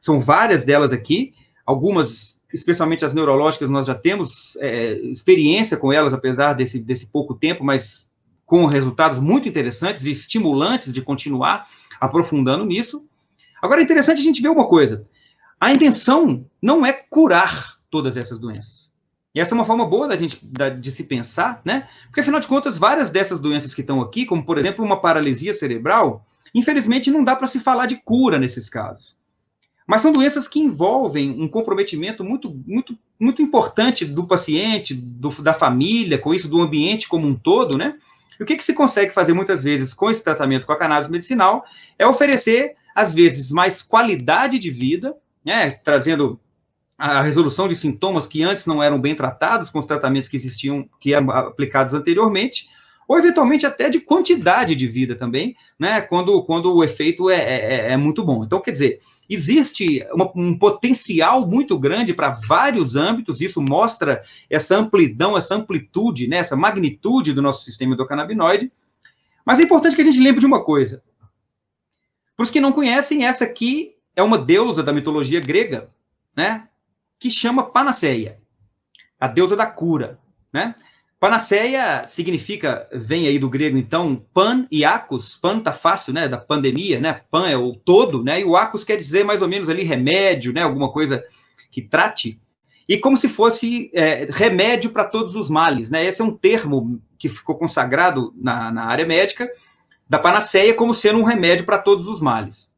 Speaker 2: São várias delas aqui, algumas, especialmente as neurológicas, nós já temos experiência com elas, apesar desse pouco tempo, mas com resultados muito interessantes e estimulantes de continuar aprofundando nisso. Agora, é interessante a gente ver uma coisa. A intenção não é curar todas essas doenças. E essa é uma forma boa de se pensar, né? Porque, afinal de contas, várias dessas doenças que estão aqui, como, por exemplo, uma paralisia cerebral, infelizmente não dá para se falar de cura nesses casos. Mas são doenças que envolvem um comprometimento muito importante do paciente, da família, com isso, do ambiente como um todo, né? E o que se consegue fazer muitas vezes com esse tratamento com a cannabis medicinal é oferecer, às vezes, mais qualidade de vida, né? Trazendo a resolução de sintomas que antes não eram bem tratados com os tratamentos que existiam, que eram aplicados anteriormente, ou eventualmente até de quantidade de vida também, né, quando o efeito é muito bom. Então, quer dizer, existe um potencial muito grande para vários âmbitos, isso mostra essa amplidão, essa amplitude, né, essa magnitude do nosso sistema endocannabinoide, mas é importante que a gente lembre de uma coisa. Para os que não conhecem, essa aqui é uma deusa da mitologia grega, né, que chama Panaceia, a deusa da cura, né? Panaceia significa, vem aí do grego, então, pan e acus. Pan tá fácil, né, da pandemia, né? Pan é o todo, né? E o acus quer dizer mais ou menos ali remédio, né? Alguma coisa que trate. E como se fosse remédio para todos os males, né? Esse é um termo que ficou consagrado na área médica, da panaceia como sendo um remédio para todos os males.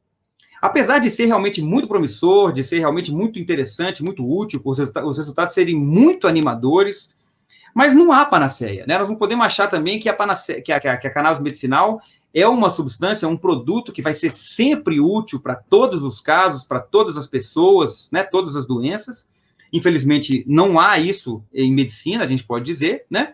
Speaker 2: Apesar de ser realmente muito promissor, de ser realmente muito interessante, muito útil, os resultados serem muito animadores, mas não há panaceia, né? Nós não podemos achar também que a cannabis medicinal é uma substância, um produto que vai ser sempre útil para todos os casos, para todas as pessoas, né? Todas as doenças. Infelizmente, não há isso em medicina, a gente pode dizer, né?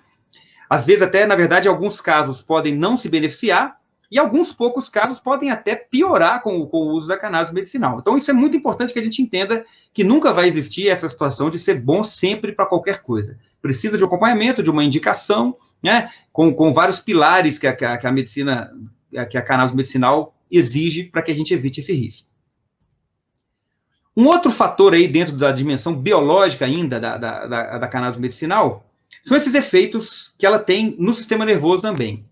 Speaker 2: Às vezes, até, na verdade, alguns casos podem não se beneficiar, e alguns poucos casos podem até piorar com o uso da cannabis medicinal. Então, isso é muito importante que a gente entenda que nunca vai existir essa situação de ser bom sempre para qualquer coisa. Precisa de um acompanhamento, de uma indicação, né, com vários pilares que a medicina, que a cannabis medicinal exige para que a gente evite esse risco. Um outro fator aí dentro da dimensão biológica ainda da cannabis medicinal são esses efeitos que ela tem no sistema nervoso também.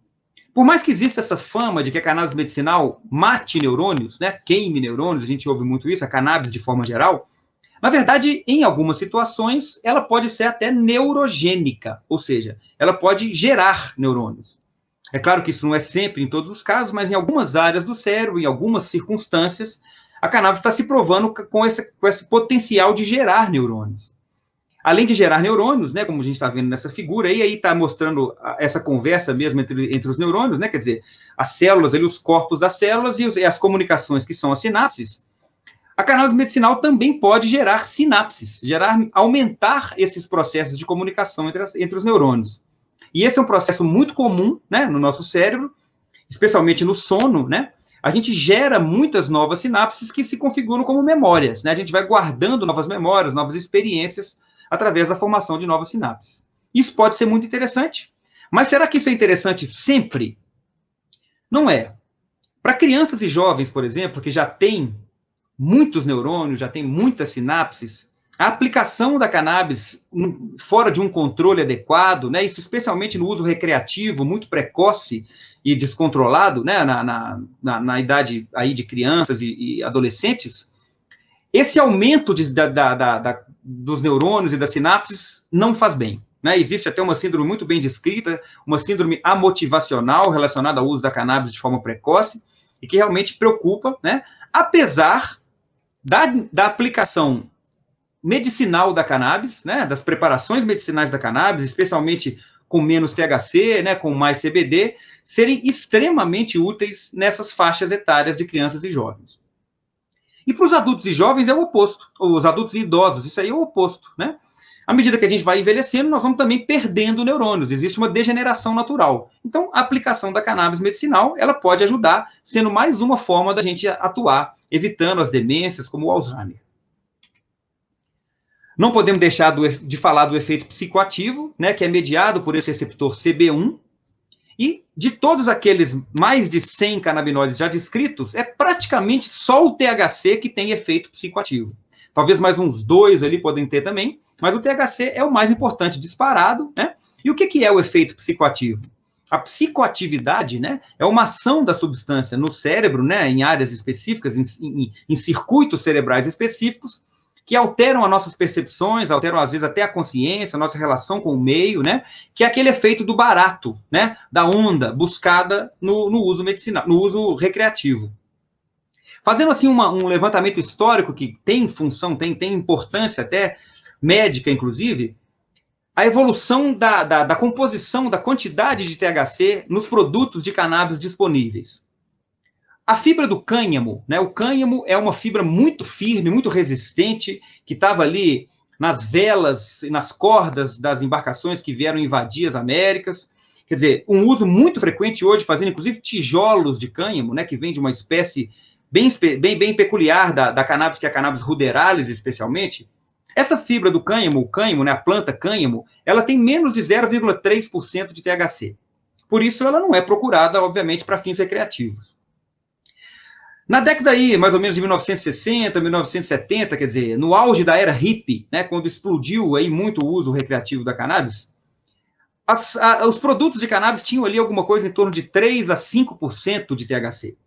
Speaker 2: Por mais que exista essa fama de que a cannabis medicinal mate neurônios, né, queime neurônios, a gente ouve muito isso, a cannabis de forma geral, na verdade, em algumas situações, ela pode ser até neurogênica, ou seja, ela pode gerar neurônios. É claro que isso não é sempre em todos os casos, mas em algumas áreas do cérebro, em algumas circunstâncias, a cannabis está se provando com esse potencial de gerar neurônios. Além de gerar neurônios, né, como a gente está vendo nessa figura, e aí está mostrando essa conversa mesmo entre os neurônios, né, quer dizer, as células, ali, os corpos das células e as comunicações que são as sinapses. A cannabis medicinal também pode gerar sinapses, aumentar esses processos de comunicação entre os neurônios. E esse é um processo muito comum, né, no nosso cérebro, especialmente no sono, né? A gente gera muitas novas sinapses que se configuram como memórias, né? A gente vai guardando novas memórias, novas experiências, através da formação de novas sinapses. Isso pode ser muito interessante, mas será que isso é interessante sempre? Não é. Para crianças e jovens, por exemplo, que já têm muitos neurônios, já têm muitas sinapses, a aplicação da cannabis fora de um controle adequado, né, isso especialmente no uso recreativo, muito precoce e descontrolado, né, na idade aí de crianças e adolescentes, esse aumento dos neurônios e das sinapses não faz bem. Né? Existe até uma síndrome muito bem descrita, uma síndrome amotivacional relacionada ao uso da cannabis de forma precoce, e que realmente preocupa, né? Apesar da aplicação medicinal da cannabis, né? Das preparações medicinais da cannabis, especialmente com menos THC, né? Com mais CBD, serem extremamente úteis nessas faixas etárias de crianças e jovens. E para os adultos e jovens é o oposto, os adultos e idosos, isso aí é o oposto, né? À medida que a gente vai envelhecendo, nós vamos também perdendo neurônios, existe uma degeneração natural. Então, a aplicação da cannabis medicinal, ela pode ajudar, sendo mais uma forma da gente atuar, evitando as demências, como o Alzheimer. Não podemos deixar de falar do efeito psicoativo, né, que é mediado por esse receptor CB1, e de todos aqueles mais de 100 canabinoides já descritos, é praticamente só o THC que tem efeito psicoativo. Talvez mais uns 2 ali podem ter também, mas o THC é o mais importante, disparado, né? E o que é o efeito psicoativo? A psicoatividade, né, é uma ação da substância no cérebro, né, em áreas específicas, em circuitos cerebrais específicos, que alteram as nossas percepções, alteram, às vezes, até a consciência, a nossa relação com o meio, né? Que é aquele efeito do barato, né? Da onda buscada no uso medicinal, no uso recreativo. Fazendo, assim, um levantamento histórico que tem função, tem importância até médica, inclusive, a evolução da composição, da quantidade de THC nos produtos de cannabis disponíveis. A fibra do cânhamo, né? O cânhamo é uma fibra muito firme, muito resistente, que estava ali nas velas e nas cordas das embarcações que vieram invadir as Américas. Quer dizer, um uso muito frequente hoje, fazendo inclusive tijolos de cânhamo, né? Que vem de uma espécie bem peculiar da cannabis, que é a cannabis ruderalis, especialmente. Essa fibra do cânhamo, o cânhamo, né? A planta cânhamo, ela tem menos de 0,3% de THC. Por isso, ela não é procurada, obviamente, para fins recreativos. Na década aí, mais ou menos de 1960, 1970, quer dizer, no auge da era hippie, né, quando explodiu aí muito o uso recreativo da cannabis, os produtos de cannabis tinham ali alguma coisa em torno de 3 a 5% de THC.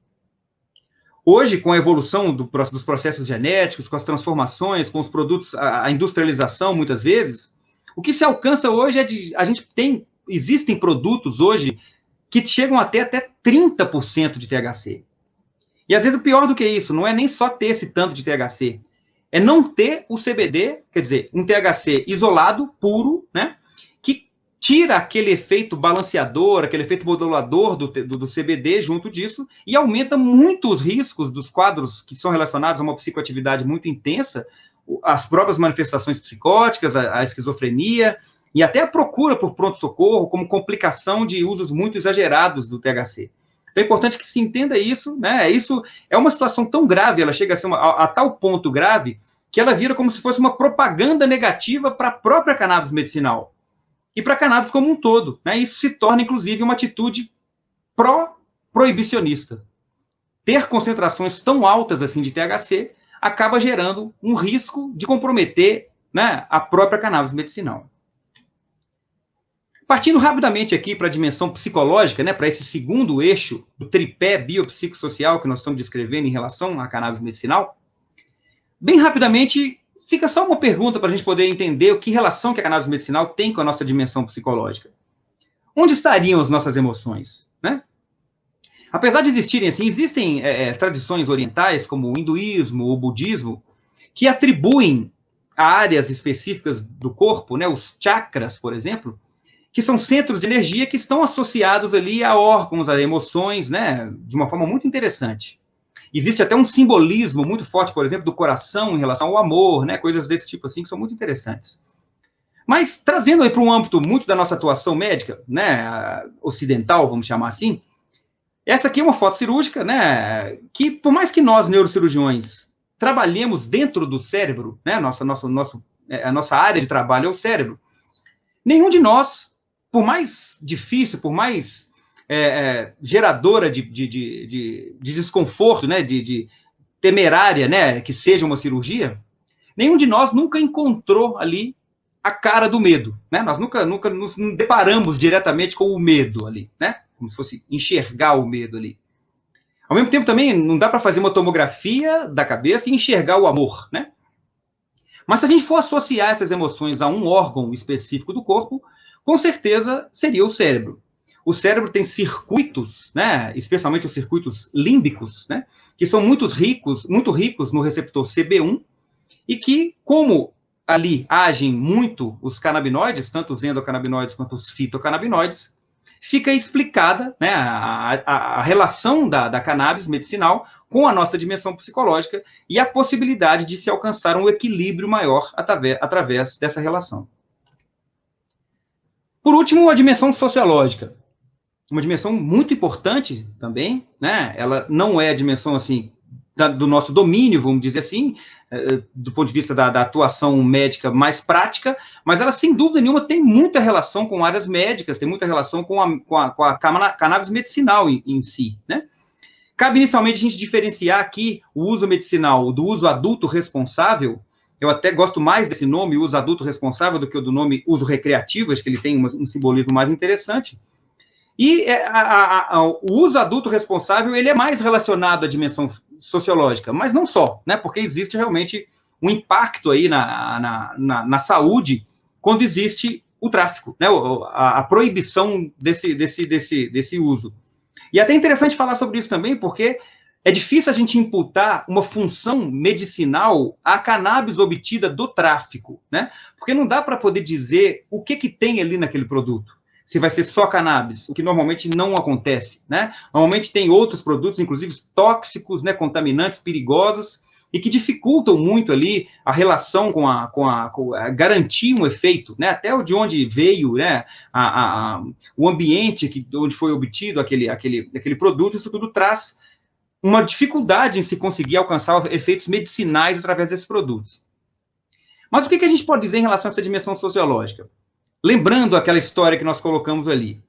Speaker 2: Hoje, com a evolução dos processos genéticos, com as transformações, com os produtos, a industrialização, muitas vezes, o que se alcança hoje existem produtos hoje que chegam até 30% de THC. E às vezes o pior do que isso, não é nem só ter esse tanto de THC, é não ter o CBD, quer dizer, um THC isolado, puro, né, que tira aquele efeito balanceador, aquele efeito modulador do CBD junto disso, e aumenta muito os riscos dos quadros que são relacionados a uma psicoatividade muito intensa, as próprias manifestações psicóticas, a esquizofrenia, e até a procura por pronto-socorro como complicação de usos muito exagerados do THC. Então é importante que se entenda isso, né? Isso é uma situação tão grave, ela chega a ser a tal ponto grave, que ela vira como se fosse uma propaganda negativa para a própria cannabis medicinal e para a cannabis como um todo, né? Isso se torna, inclusive, uma atitude proibicionista. Ter concentrações tão altas assim de THC acaba gerando um risco de comprometer, né, a própria cannabis medicinal. Partindo rapidamente aqui para a dimensão psicológica, né, para esse segundo eixo do tripé biopsicossocial que nós estamos descrevendo em relação à cannabis medicinal, bem rapidamente, fica só uma pergunta para a gente poder entender que relação que a cannabis medicinal tem com a nossa dimensão psicológica. Onde estariam as nossas emoções, né? Apesar de existirem, assim, existem tradições orientais, como o hinduísmo, o budismo, que atribuem a áreas específicas do corpo, né, os chakras, por exemplo, que são centros de energia que estão associados ali a órgãos, a emoções, né, de uma forma muito interessante. Existe até um simbolismo muito forte, por exemplo, do coração em relação ao amor, né, coisas desse tipo assim, que são muito interessantes. Mas, trazendo aí para um âmbito muito da nossa atuação médica, né, ocidental, vamos chamar assim, essa aqui é uma foto cirúrgica, né, que, por mais que nós, neurocirurgiões, trabalhemos dentro do cérebro, né, a nossa área de trabalho é o cérebro, nenhum de nós, por mais difícil, por mais geradora de desconforto, né, de temerária, né, que seja uma cirurgia, nenhum de nós nunca encontrou ali a cara do medo, né? Nós nunca nos deparamos diretamente com o medo ali, né? Como se fosse enxergar o medo ali. Ao mesmo tempo também não dá para fazer uma tomografia da cabeça e enxergar o amor, né? Mas se a gente for associar essas emoções a um órgão específico do corpo, com certeza seria o cérebro. O cérebro tem circuitos, né, especialmente os circuitos límbicos, né, que são muito ricos no receptor CB1, e que, como ali agem muito os canabinoides, tanto os endocannabinoides quanto os fitocannabinoides, fica explicada, né, a relação da cannabis medicinal com a nossa dimensão psicológica e a possibilidade de se alcançar um equilíbrio maior através dessa relação. Por último, a dimensão sociológica. Uma dimensão muito importante também, né? Ela não é a dimensão, assim, do nosso domínio, vamos dizer assim, do ponto de vista da atuação médica mais prática, mas ela, sem dúvida nenhuma, tem muita relação com áreas médicas, tem muita relação com a cannabis medicinal em si, né? Cabe inicialmente a gente diferenciar aqui o uso medicinal do uso adulto responsável. Eu até gosto mais desse nome, uso adulto responsável, do que o do nome uso recreativo, acho que ele tem um simbolismo mais interessante. E o uso adulto responsável, ele é mais relacionado à dimensão sociológica, mas não só, né? Porque existe realmente um impacto aí na saúde quando existe o tráfico, né? A proibição desse uso. E é até interessante falar sobre isso também, porque é difícil a gente imputar uma função medicinal à cannabis obtida do tráfico, né? Porque não dá para poder dizer o que tem ali naquele produto. Se vai ser só cannabis, o que normalmente não acontece, né? Normalmente tem outros produtos, inclusive tóxicos, né, contaminantes, perigosos, e que dificultam muito ali a relação com a garantir um efeito, né? Até de onde veio, né? O ambiente onde foi obtido aquele produto, isso tudo traz uma dificuldade em se conseguir alcançar efeitos medicinais através desses produtos. Mas o que a gente pode dizer em relação a essa dimensão sociológica? Lembrando aquela história que nós colocamos ali.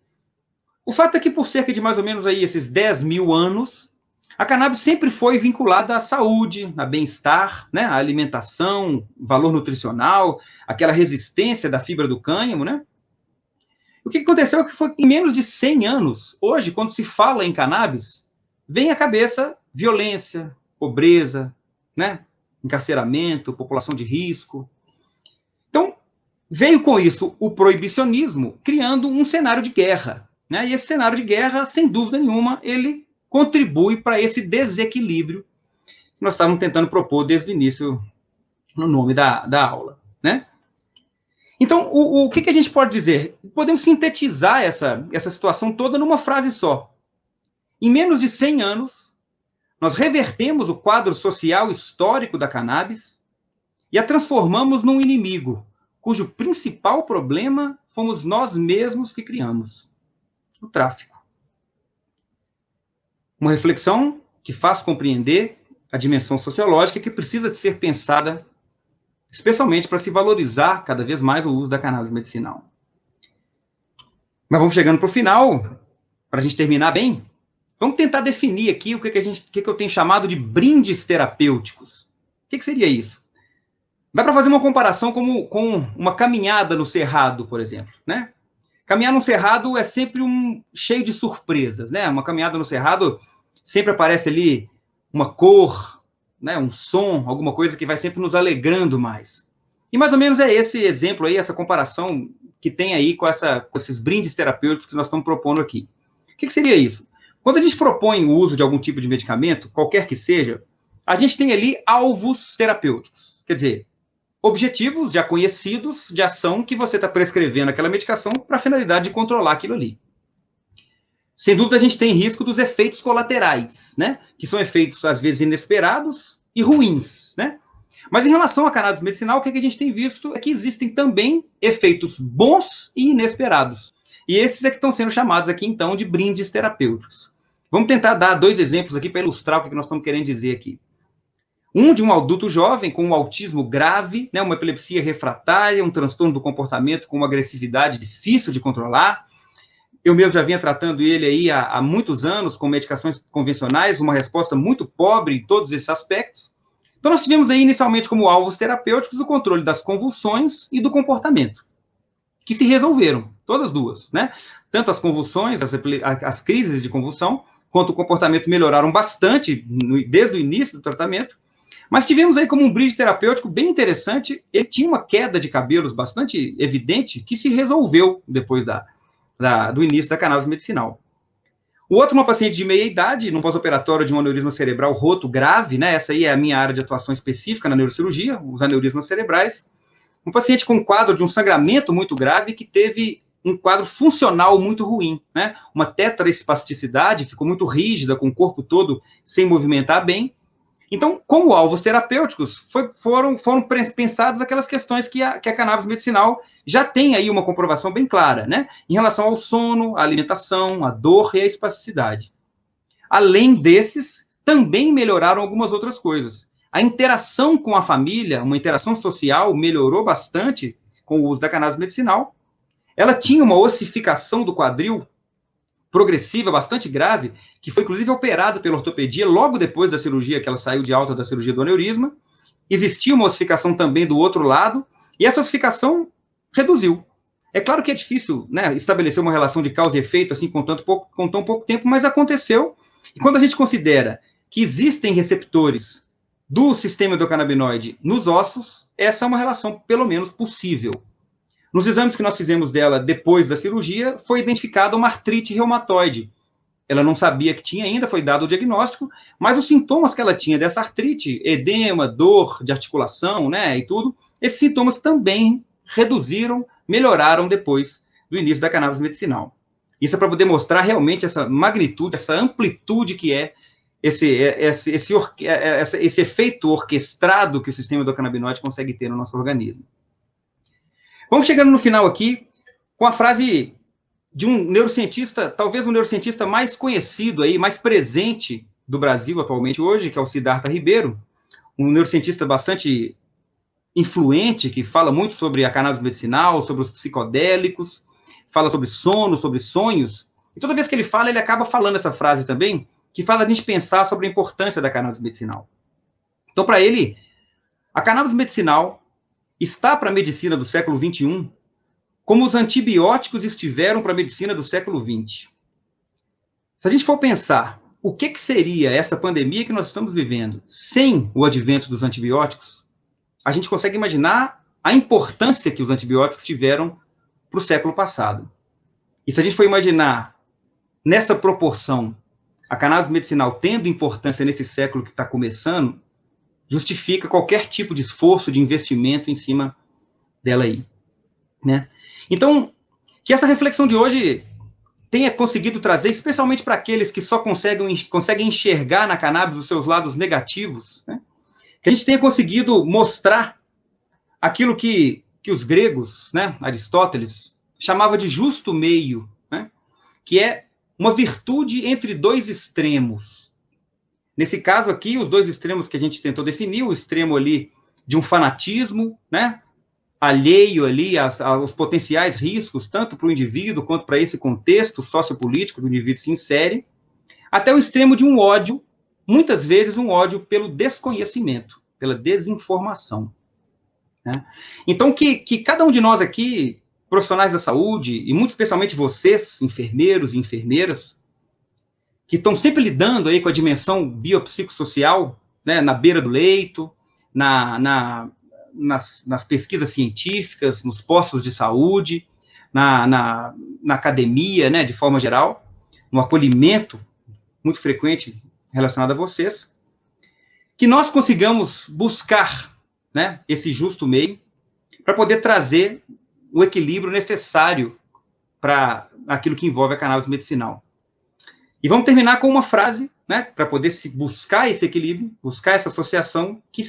Speaker 2: O fato é que por cerca de mais ou menos aí esses 10 mil anos, a cannabis sempre foi vinculada à saúde, a bem-estar, né, à alimentação, valor nutricional, aquela resistência da fibra do cânhamo, né? O que aconteceu é que foi em menos de 100 anos, hoje, quando se fala em cannabis, vem à cabeça violência, pobreza, né, encarceramento, população de risco. Então, veio com isso o proibicionismo, criando um cenário de guerra, né? E esse cenário de guerra, sem dúvida nenhuma, ele contribui para esse desequilíbrio que nós estávamos tentando propor desde o início no nome da aula, né? Então, o que a gente pode dizer? Podemos sintetizar essa situação toda numa frase só. Em menos de 100 anos, nós revertemos o quadro social histórico da cannabis e a transformamos num inimigo, cujo principal problema fomos nós mesmos que criamos: o tráfico. Uma reflexão que faz compreender a dimensão sociológica que precisa de ser pensada, especialmente para se valorizar cada vez mais o uso da cannabis medicinal. Mas vamos chegando para o final, para a gente terminar bem. Vamos tentar definir aqui o que eu tenho chamado de brindes terapêuticos. O que seria isso? Dá para fazer uma comparação com uma caminhada no cerrado, por exemplo, né? Caminhar no cerrado é sempre cheio de surpresas, né? Uma caminhada no cerrado sempre aparece ali uma cor, né? Um som, alguma coisa que vai sempre nos alegrando mais. E mais ou menos é esse exemplo aí, essa comparação que tem aí com esses brindes terapêuticos que nós estamos propondo aqui. O que seria isso? Quando a gente propõe o uso de algum tipo de medicamento, qualquer que seja, a gente tem ali alvos terapêuticos. Quer dizer, objetivos já conhecidos de ação que você está prescrevendo aquela medicação para a finalidade de controlar aquilo ali. Sem dúvida, a gente tem risco dos efeitos colaterais, né? Que são efeitos, às vezes, inesperados e ruins, né? Mas em relação à cannabis medicinal, o que a gente tem visto é que existem também efeitos bons e inesperados. E esses é que estão sendo chamados aqui, então, de brindes terapêuticos. Vamos tentar dar 2 exemplos aqui para ilustrar o que nós estamos querendo dizer aqui. Um de um adulto jovem com um autismo grave, né, uma epilepsia refratária, um transtorno do comportamento com uma agressividade difícil de controlar. Eu mesmo já vinha tratando ele aí há muitos anos com medicações convencionais, uma resposta muito pobre em todos esses aspectos. Então, nós tivemos aí inicialmente como alvos terapêuticos o controle das convulsões e do comportamento, que se resolveram, todas duas, né? Tanto as convulsões, as crises de convulsão, quanto o comportamento melhoraram bastante desde o início do tratamento. Mas tivemos aí como um brinde terapêutico bem interessante, ele tinha uma queda de cabelos bastante evidente, que se resolveu depois do início da cannabis medicinal. O outro, uma paciente de meia idade, num pós-operatório de um aneurisma cerebral roto grave, né? Essa aí é a minha área de atuação específica na neurocirurgia, os aneurismas cerebrais. Um paciente com um quadro de um sangramento muito grave que teve um quadro funcional muito ruim, né? Uma tetraespasticidade, ficou muito rígida, com o corpo todo sem movimentar bem. Então, como alvos terapêuticos, foram pensadas aquelas questões que a cannabis medicinal já tem aí uma comprovação bem clara, né? Em relação ao sono, à alimentação, à dor e à espasticidade. Além desses, também melhoraram algumas outras coisas. A interação com a família, uma interação social, melhorou bastante com o uso da cannabis medicinal. Ela tinha uma ossificação do quadril progressiva, bastante grave, que foi inclusive operada pela ortopedia logo depois da cirurgia, que ela saiu de alta da cirurgia do aneurisma. Existia uma ossificação também do outro lado, e essa ossificação reduziu. É claro que é difícil, né, estabelecer uma relação de causa e efeito assim com tão pouco tempo, mas aconteceu. E quando a gente considera que existem receptores do sistema endocannabinoide nos ossos, essa é uma relação, pelo menos, possível. Nos exames que nós fizemos dela depois da cirurgia, foi identificada uma artrite reumatoide. Ela não sabia que tinha ainda, foi dado o diagnóstico, mas os sintomas que ela tinha dessa artrite, edema, dor de articulação, né, e tudo, esses sintomas também reduziram, melhoraram depois do início da cannabis medicinal. Isso é para poder mostrar realmente essa magnitude, essa amplitude que é esse efeito orquestrado que o sistema endocannabinoide consegue ter no nosso organismo. Vamos chegando no final aqui com a frase de um neurocientista, talvez o neurocientista mais conhecido aí, mais presente do Brasil atualmente hoje, que é o Siddhartha Ribeiro, um neurocientista bastante influente, que fala muito sobre a cannabis medicinal, sobre os psicodélicos, fala sobre sono, sobre sonhos, e toda vez que ele fala, ele acaba falando essa frase também, que faz a gente pensar sobre a importância da cannabis medicinal. Então, para ele, a cannabis medicinal está para a medicina do século XXI como os antibióticos estiveram para a medicina do século XX. Se a gente for pensar o que seria essa pandemia que nós estamos vivendo sem o advento dos antibióticos, a gente consegue imaginar a importância que os antibióticos tiveram para o século passado. E se a gente for imaginar nessa proporção a cannabis medicinal tendo importância nesse século que está começando, justifica qualquer tipo de esforço, de investimento em cima dela aí, né? Então, que essa reflexão de hoje tenha conseguido trazer, especialmente para aqueles que só conseguem enxergar na cannabis os seus lados negativos, né? Que a gente tenha conseguido mostrar aquilo que os gregos, né, Aristóteles, chamava de justo meio, né? Que é uma virtude entre dois extremos. Nesse caso aqui, os dois extremos que a gente tentou definir, o extremo ali de um fanatismo, né, alheio ali aos potenciais riscos, tanto para o indivíduo quanto para esse contexto sociopolítico do indivíduo se insere, até o extremo de um ódio, muitas vezes um ódio pelo desconhecimento, pela desinformação, né? Então, que cada um de nós aqui, profissionais da saúde, e muito especialmente vocês, enfermeiros e enfermeiras, que estão sempre lidando aí com a dimensão biopsicossocial, né, na beira do leito, nas pesquisas científicas, nos postos de saúde, na academia, né, de forma geral, no acolhimento muito frequente relacionado a vocês, que nós consigamos buscar, né, esse justo meio para poder trazer o equilíbrio necessário para aquilo que envolve a cannabis medicinal. E vamos terminar com uma frase, né, para poder se buscar esse equilíbrio, buscar essa associação que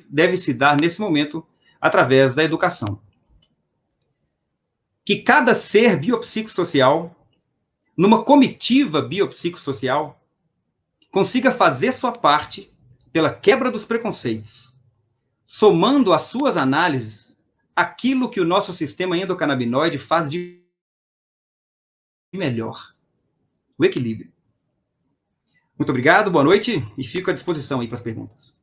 Speaker 2: deve se dar nesse momento através da educação. Que cada ser biopsicossocial, numa comitiva biopsicossocial, consiga fazer sua parte pela quebra dos preconceitos, somando às suas análises aquilo que o nosso sistema endocannabinoide faz de melhor, o equilíbrio. Muito obrigado, boa noite, e fico à disposição aí para as perguntas.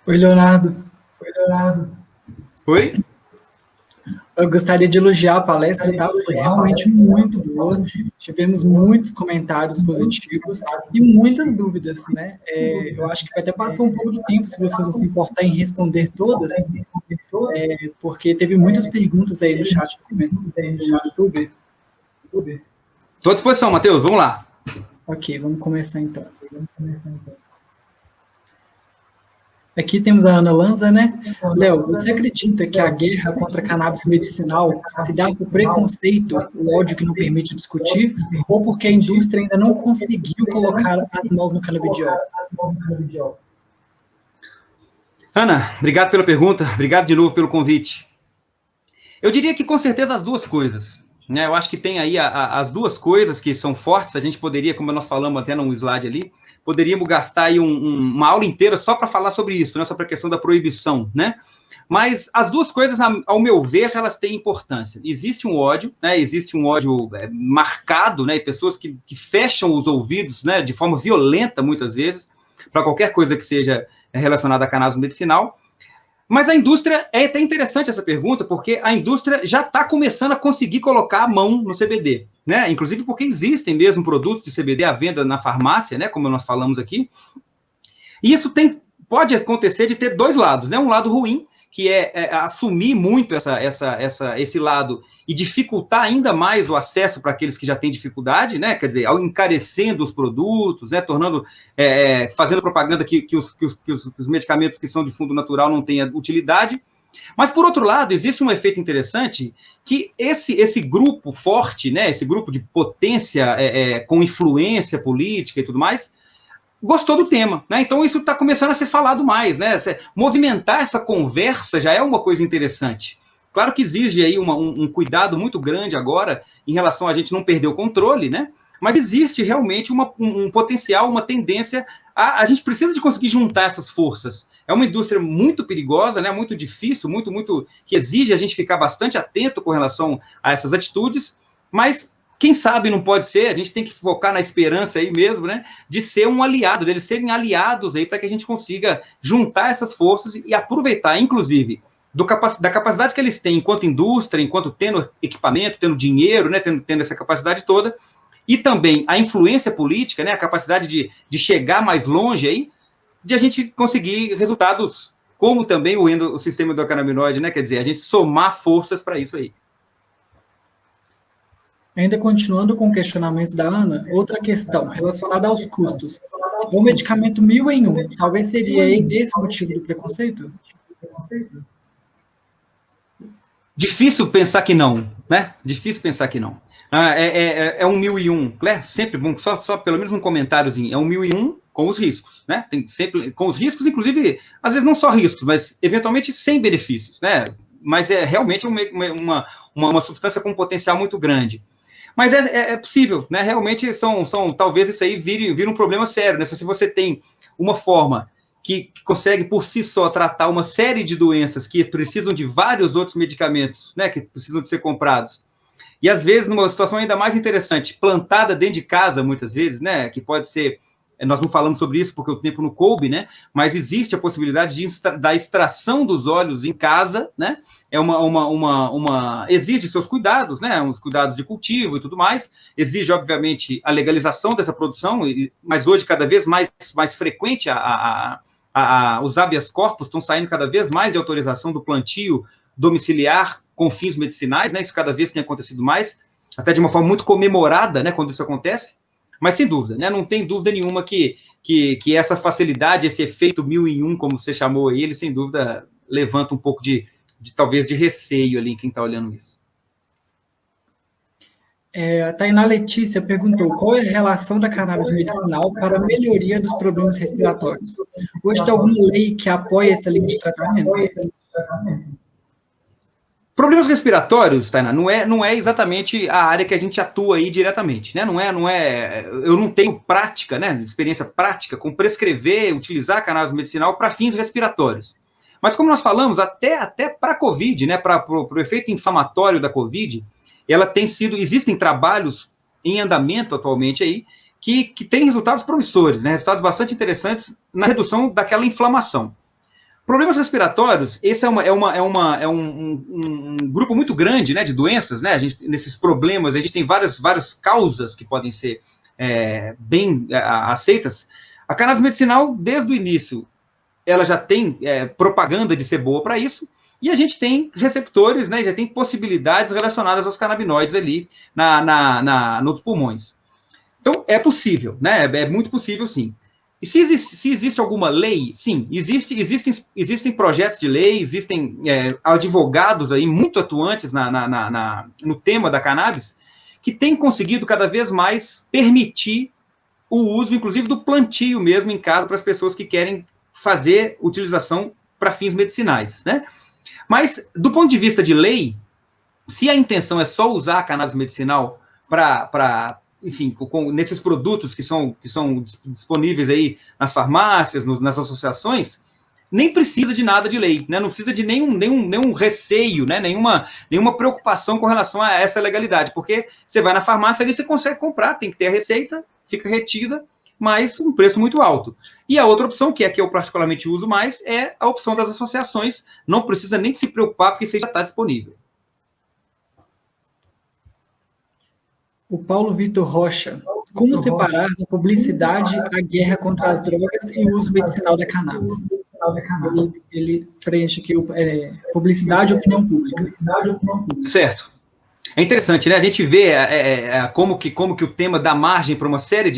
Speaker 3: Oi, Leonardo.
Speaker 2: Oi?
Speaker 3: Eu gostaria de elogiar a palestra, tá? Foi realmente muito boa. Tivemos muitos comentários positivos e muitas dúvidas, né? Eu acho que vai até passar um pouco do tempo, se você não se importar em responder todas, porque teve muitas perguntas aí no chat do YouTube.
Speaker 2: Estou à disposição, Matheus, vamos lá.
Speaker 3: Ok, vamos começar então. Aqui temos a Ana Lanza, né? Léo, você acredita que a guerra contra a cannabis medicinal se dá por preconceito, o ódio que não permite discutir, ou porque a indústria ainda não conseguiu colocar as mãos no canabidiol?
Speaker 2: Ana, obrigado pela pergunta, obrigado de novo pelo convite. Eu diria que com certeza as duas coisas, né? Eu acho que tem aí as duas coisas que são fortes, a gente poderia, como nós falamos até no slide ali, poderíamos gastar aí uma aula inteira só para falar sobre isso, né? Sobre a questão da proibição, né? Mas as duas coisas, ao meu ver, elas têm importância. Existe um ódio, né? Existe um ódio marcado, né? E pessoas que fecham os ouvidos, né? De forma violenta, muitas vezes, para qualquer coisa que seja relacionada à cannabis medicinal. Mas a indústria, é até interessante essa pergunta, porque a indústria já está começando a conseguir colocar a mão no CBD, né? Inclusive porque existem mesmo produtos de CBD à venda na farmácia, né? Como nós falamos aqui. E isso pode acontecer de ter dois lados, né? Um lado ruim, que é assumir muito esse lado e dificultar ainda mais o acesso para aqueles que já têm dificuldade, né? Quer dizer, ao encarecendo os produtos, né? Fazendo propaganda que os medicamentos que são de fundo natural não tenham utilidade. Mas, por outro lado, existe um efeito interessante que esse grupo forte, né? Esse grupo de potência com influência política e tudo mais, gostou do tema, né? Então isso está começando a ser falado mais, né? Movimentar essa conversa já é uma coisa interessante. Claro que exige aí um cuidado muito grande agora em relação a gente não perder o controle, né? Mas existe realmente um potencial, uma tendência a gente precisa de conseguir juntar essas forças. É uma indústria muito perigosa, né? Muito difícil, muito que exige a gente ficar bastante atento com relação a essas atitudes, mas quem sabe não pode ser, a gente tem que focar na esperança aí mesmo, né, de ser um aliado, deles serem aliados aí para que a gente consiga juntar essas forças e aproveitar, inclusive, da capacidade que eles têm enquanto indústria, enquanto tendo equipamento, tendo dinheiro, né, tendo essa capacidade toda, e também a influência política, né, a capacidade de chegar mais longe aí, de a gente conseguir resultados, como também o sistema endocannabinoide, né, quer dizer, a gente somar forças para isso aí.
Speaker 3: Ainda continuando com o questionamento da Ana, outra questão relacionada aos custos. O medicamento 1000 em 1, talvez seria esse o motivo do preconceito?
Speaker 2: Difícil pensar que não, né? Difícil pensar que não. É um 1001, né? Sempre bom, só pelo menos um comentáriozinho. É um 1001 com os riscos, né? Tem sempre com os riscos, inclusive, às vezes não só riscos, mas eventualmente sem benefícios, né? Mas é realmente uma substância com um potencial muito grande. Mas é possível, né? Realmente talvez isso aí vire um problema sério, né? Se você tem uma forma que consegue por si só tratar uma série de doenças que precisam de vários outros medicamentos, né? Que precisam de ser comprados. E às vezes, numa situação ainda mais interessante, plantada dentro de casa, muitas vezes, né? Que pode ser. Nós não falamos sobre isso porque o tempo não coube, né? Mas existe a possibilidade da extração dos óleos em casa, né? Exige seus cuidados, né? Os cuidados de cultivo e tudo mais. Exige, obviamente, a legalização dessa produção, mas hoje cada vez mais frequente os habeas corpus estão saindo cada vez mais de autorização do plantio domiciliar com fins medicinais, né? Isso cada vez tem acontecido mais, até de uma forma muito comemorada, né? Quando isso acontece. Mas, sem dúvida, né, não tem dúvida nenhuma que essa facilidade, esse efeito 1000 em 1, como você chamou aí, ele, sem dúvida, levanta um pouco talvez, de receio ali em quem está olhando isso.
Speaker 3: A Tainá Letícia perguntou qual é a relação da cannabis medicinal para a melhoria dos problemas respiratórios. Hoje tem alguma lei que apoia essa linha de tratamento?
Speaker 2: Problemas respiratórios, Tainá, não é exatamente a área que a gente atua aí diretamente, né? Eu não tenho prática, né? Experiência prática com prescrever, utilizar cannabis medicinal para fins respiratórios. Mas como nós falamos, até para a COVID, né? Para o efeito inflamatório da COVID, existem trabalhos em andamento atualmente aí que têm resultados promissores, né? Resultados bastante interessantes na redução daquela inflamação. Problemas respiratórios, esse é um grupo muito grande, né, de doenças, né? Nesses problemas, a gente tem várias causas que podem ser bem aceitas. A cannabis medicinal, desde o início, ela já tem propaganda de ser boa para isso, e a gente tem receptores, né, já tem possibilidades relacionadas aos canabinoides ali nos pulmões. Então, é possível, né? É muito possível, sim. E se existe alguma lei, sim, existem projetos de lei, existem advogados aí muito atuantes no tema da cannabis, que têm conseguido cada vez mais permitir o uso, inclusive, do plantio mesmo em casa para as pessoas que querem fazer utilização para fins medicinais, né? Mas, do ponto de vista de lei, se a intenção é só usar a cannabis medicinal enfim, nesses produtos que são disponíveis aí nas farmácias, nas associações, nem precisa de nada de lei, né? Não precisa de nenhum receio, né? Nenhuma preocupação com relação a essa legalidade, porque você vai na farmácia ali, você consegue comprar, tem que ter a receita, fica retida, mas um preço muito alto. E a outra opção, que é a que eu particularmente uso mais, é a opção das associações. Não precisa nem se preocupar, porque isso já está disponível.
Speaker 3: O Paulo Vitor Rocha. Como separar na publicidade a guerra contra as drogas e o uso medicinal da cannabis? Ele preenche aqui publicidade e opinião pública.
Speaker 2: Certo. É interessante, né? A gente vê como que o tema dá margem para uma série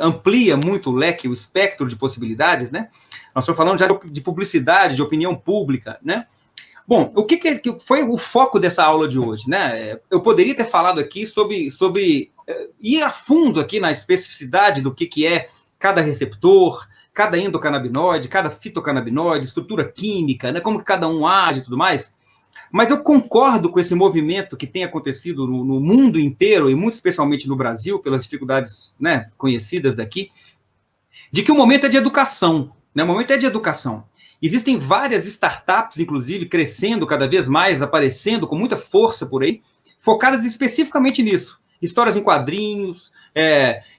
Speaker 2: amplia muito o leque, o espectro de possibilidades, né? Nós estamos falando já de publicidade, de opinião pública, né? Bom, o que foi o foco dessa aula de hoje, né? Eu poderia ter falado aqui sobre ir a fundo aqui na especificidade do que é cada receptor, cada endocannabinoide, cada fitocannabinoide, estrutura química, né? Como que cada um age e tudo mais. Mas eu concordo com esse movimento que tem acontecido no mundo inteiro, e muito especialmente no Brasil, pelas dificuldades, né, conhecidas daqui, de que o momento é de educação, né? O momento é de educação. Existem várias startups, inclusive, crescendo cada vez mais, aparecendo com muita força por aí, focadas especificamente nisso. Histórias em quadrinhos,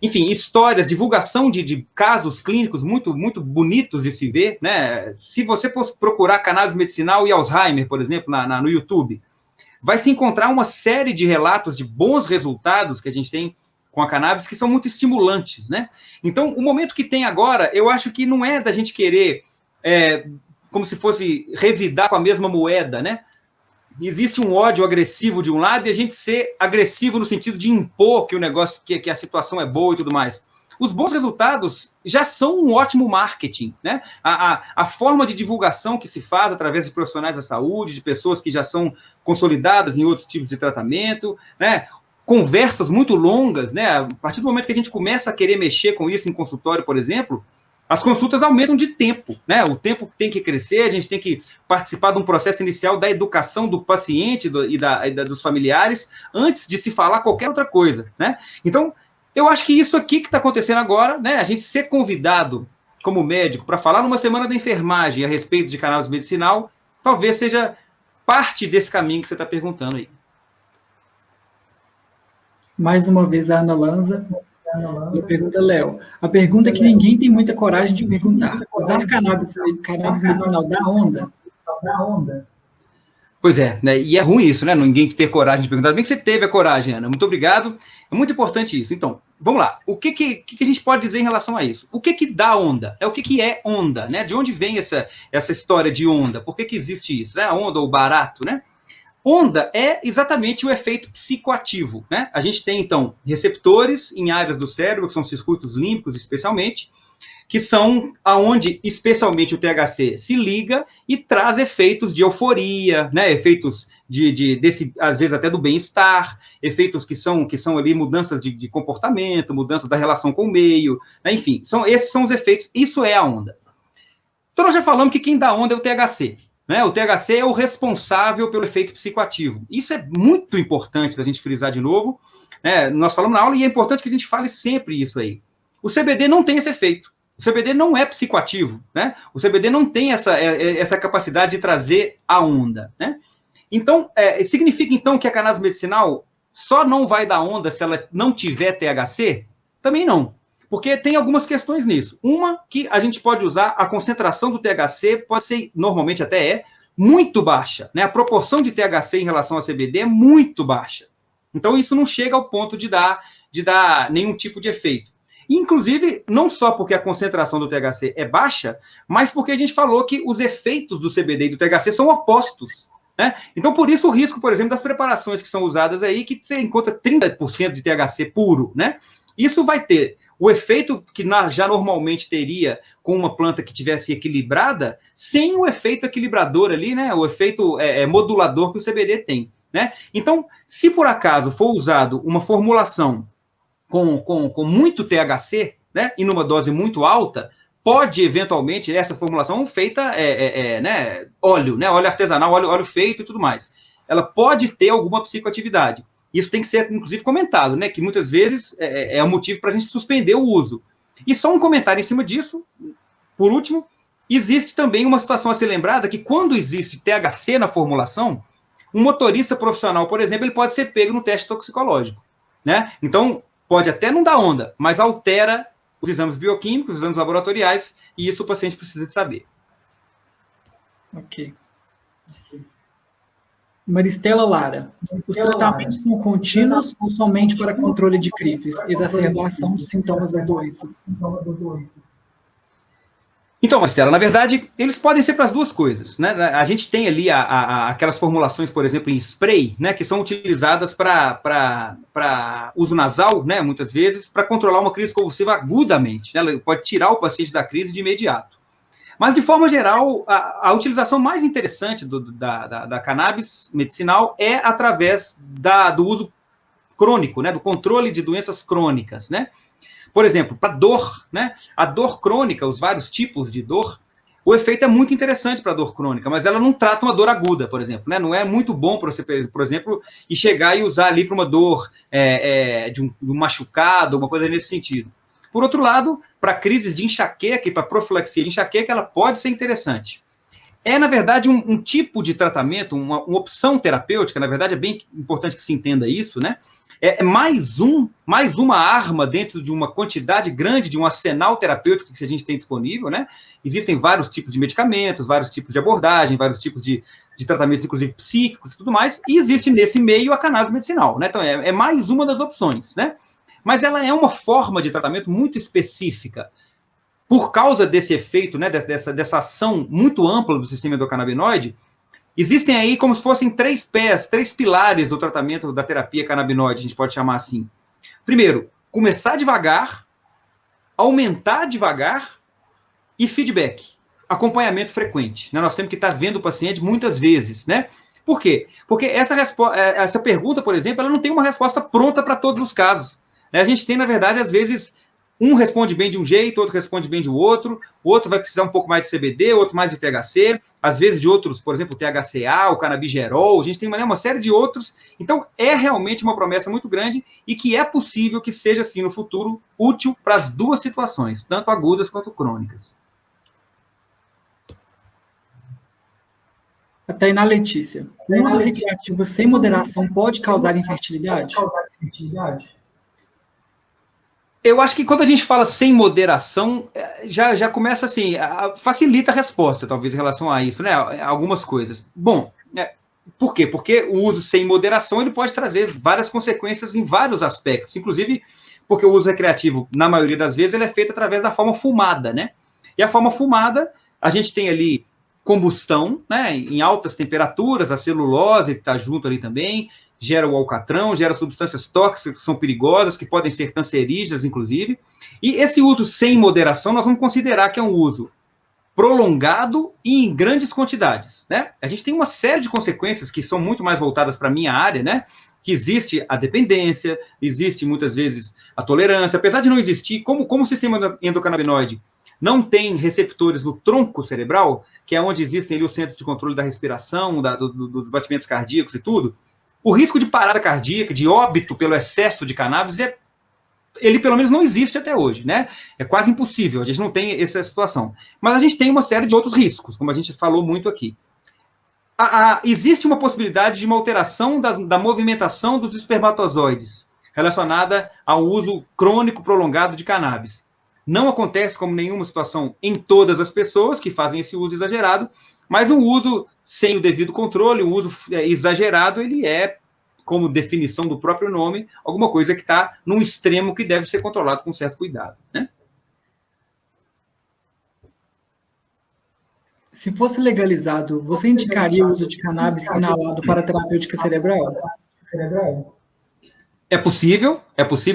Speaker 2: enfim, histórias, divulgação de casos clínicos muito, muito bonitos de se ver, né? Se você procurar cannabis medicinal e Alzheimer, por exemplo, no YouTube, vai se encontrar uma série de relatos de bons resultados que a gente tem com a cannabis, que são muito estimulantes, né? Então, o momento que tem agora, eu acho que não é da gente querer como se fosse revidar com a mesma moeda, né? Existe um ódio agressivo de um lado e a gente ser agressivo no sentido de impor que o negócio, que a situação é boa e tudo mais. Os bons resultados já são um ótimo marketing, né? A forma de divulgação que se faz através de profissionais da saúde, de pessoas que já são consolidadas em outros tipos de tratamento, né? Conversas muito longas, né? A partir do momento que a gente começa a querer mexer com isso em consultório, por exemplo, as consultas aumentam de tempo, né? O tempo tem que crescer, a gente tem que participar de um processo inicial da educação do paciente dos familiares antes de se falar qualquer outra coisa, né? Então, eu acho que isso aqui que está acontecendo agora, né? A gente ser convidado como médico para falar numa semana da enfermagem a respeito de cannabis medicinal, talvez seja parte desse caminho que você está perguntando aí.
Speaker 3: Mais uma vez a Ana Lanza. Pergunta, Léo. A pergunta é que ninguém tem muita coragem de perguntar. Usar cannabis medicinal dá onda?
Speaker 2: Pois é, né? E é ruim isso, né? Ninguém ter coragem de perguntar. Bem que você teve a coragem, Ana. Muito obrigado. É muito importante isso. Então, vamos lá. O que a gente pode dizer em relação a isso? O que dá onda? O que é onda, né? De onde vem essa história de onda? Por que existe isso? Né? A onda ou barato, né? Onda é exatamente o efeito psicoativo, né? A gente tem, então, receptores em áreas do cérebro, que são circuitos límbicos, especialmente, que são aonde, especialmente, o THC se liga e traz efeitos de euforia, né? Efeitos às vezes até do bem-estar, efeitos que são ali mudanças de comportamento, mudanças da relação com o meio, né? Enfim, esses são os efeitos, isso é a onda. Então, nós já falamos que quem dá onda é o THC. Né? O THC é o responsável pelo efeito psicoativo. Isso é muito importante da gente frisar de novo. Né? Nós falamos na aula e é importante que a gente fale sempre isso aí. O CBD não tem esse efeito. O CBD não é psicoativo. Né? O CBD não tem essa capacidade de trazer a onda. Né? Então, significa então que a cannabis medicinal só não vai dar onda se ela não tiver THC? Também não. Porque tem algumas questões nisso. Uma, que a gente pode usar, a concentração do THC pode ser, normalmente até muito baixa. Né? A proporção de THC em relação a CBD é muito baixa. Então, isso não chega ao ponto de dar nenhum tipo de efeito. Inclusive, não só porque a concentração do THC é baixa, mas porque a gente falou que os efeitos do CBD e do THC são opostos. Né? Então, por isso o risco, por exemplo, das preparações que são usadas aí, que você encontra 30% de THC puro. Né? Isso vai ter o efeito que já normalmente teria com uma planta que tivesse equilibrada, sem o efeito equilibrador ali, né? O efeito modulador que o CBD tem. Né? Então, se por acaso for usado uma formulação com muito THC, né? E numa dose muito alta, pode eventualmente essa formulação feita né? Óleo, né? Óleo artesanal, óleo feito e tudo mais. Ela pode ter alguma psicoatividade. Isso tem que ser, inclusive, comentado, né? Que muitas vezes é um motivo para a gente suspender o uso. E só um comentário em cima disso, por último, existe também uma situação a ser lembrada que quando existe THC na formulação, um motorista profissional, por exemplo, ele pode ser pego no teste toxicológico. Né? Então, pode até não dar onda, mas altera os exames bioquímicos, os exames laboratoriais, e isso o paciente precisa de saber.
Speaker 3: Ok. Maristela Lara, os tratamentos são contínuos ou somente para controle de crises, exacerbação dos sintomas das doenças?
Speaker 2: Então, Maristela, na verdade, eles podem ser para as duas coisas, né? A gente tem ali aquelas formulações, por exemplo, em spray, né, que são utilizadas para uso nasal, né, muitas vezes, para controlar uma crise convulsiva agudamente, né? Ela pode tirar o paciente da crise de imediato. Mas, de forma geral, a utilização mais interessante da cannabis medicinal é através do uso crônico, né, do controle de doenças crônicas, né? Por exemplo, para dor, né? A dor crônica, os vários tipos de dor, o efeito é muito interessante para a dor crônica, mas ela não trata uma dor aguda, por exemplo, né? Não é muito bom para você, por exemplo, e chegar e usar ali para uma dor de um machucado, uma coisa nesse sentido. Por outro lado, para crises de enxaqueca e para profilaxia de enxaqueca, ela pode ser interessante. É, na verdade, um tipo de tratamento, uma opção terapêutica, na verdade, é bem importante que se entenda isso, né? É mais uma arma dentro de uma quantidade grande de um arsenal terapêutico que a gente tem disponível, né? Existem vários tipos de medicamentos, vários tipos de abordagem, vários tipos de tratamentos, inclusive psíquicos e tudo mais, e existe nesse meio a cannabis medicinal, né? Então, é mais uma das opções, né? Mas ela é uma forma de tratamento muito específica. Por causa desse efeito, né, dessa ação muito ampla do sistema endocannabinoide, existem aí como se fossem três pilares do tratamento da terapia canabinoide, a gente pode chamar assim. Primeiro, começar devagar, aumentar devagar e feedback, acompanhamento frequente. Né? Nós temos que estar vendo o paciente muitas vezes, né? Por quê? Porque essa pergunta, por exemplo, ela não tem uma resposta pronta para todos os casos. A gente tem, na verdade, às vezes, um responde bem de um jeito, outro responde bem de outro, o outro vai precisar um pouco mais de CBD, outro mais de THC, às vezes de outros, por exemplo, o THCA, o canabigerol, a gente tem uma série de outros. Então, é realmente uma promessa muito grande e que é possível que seja, assim, no futuro, útil para as duas situações, tanto agudas quanto crônicas.
Speaker 3: A Tainá Letícia, o uso recreativo sem moderação pode causar infertilidade?
Speaker 2: Eu acho que quando a gente fala sem moderação, já começa assim, facilita a resposta, talvez, em relação a isso, né? Algumas coisas. Bom, por quê? Porque o uso sem moderação ele pode trazer várias consequências em vários aspectos, inclusive porque o uso recreativo, na maioria das vezes, ele é feito através da forma fumada, né? E a forma fumada, a gente tem ali combustão, né? Em altas temperaturas, a celulose está junto ali também, gera o alcatrão, gera substâncias tóxicas que são perigosas, que podem ser cancerígenas, inclusive. E esse uso sem moderação, nós vamos considerar que é um uso prolongado e em grandes quantidades, né? A gente tem uma série de consequências que são muito mais voltadas para a minha área, né? Que existe a dependência, existe muitas vezes a tolerância, apesar de não existir, como o sistema endocannabinoide não tem receptores no tronco cerebral, que é onde existem ali os centros de controle da respiração, dos batimentos cardíacos e tudo, o risco de parada cardíaca, de óbito pelo excesso de cannabis, ele pelo menos não existe até hoje, né? É quase impossível, a gente não tem essa situação. Mas a gente tem uma série de outros riscos, como a gente falou muito aqui. Existe uma possibilidade de uma alteração da movimentação dos espermatozoides, relacionada ao uso crônico prolongado de cannabis. Não acontece como nenhuma situação em todas as pessoas que fazem esse uso exagerado, mas um uso sem o devido controle, o uso exagerado, ele é, como definição do próprio nome, alguma coisa que está num extremo que deve ser controlado com certo cuidado, né?
Speaker 3: Se fosse legalizado, você indicaria o uso de cannabis inalado para terapêutica cerebral?
Speaker 2: É possível,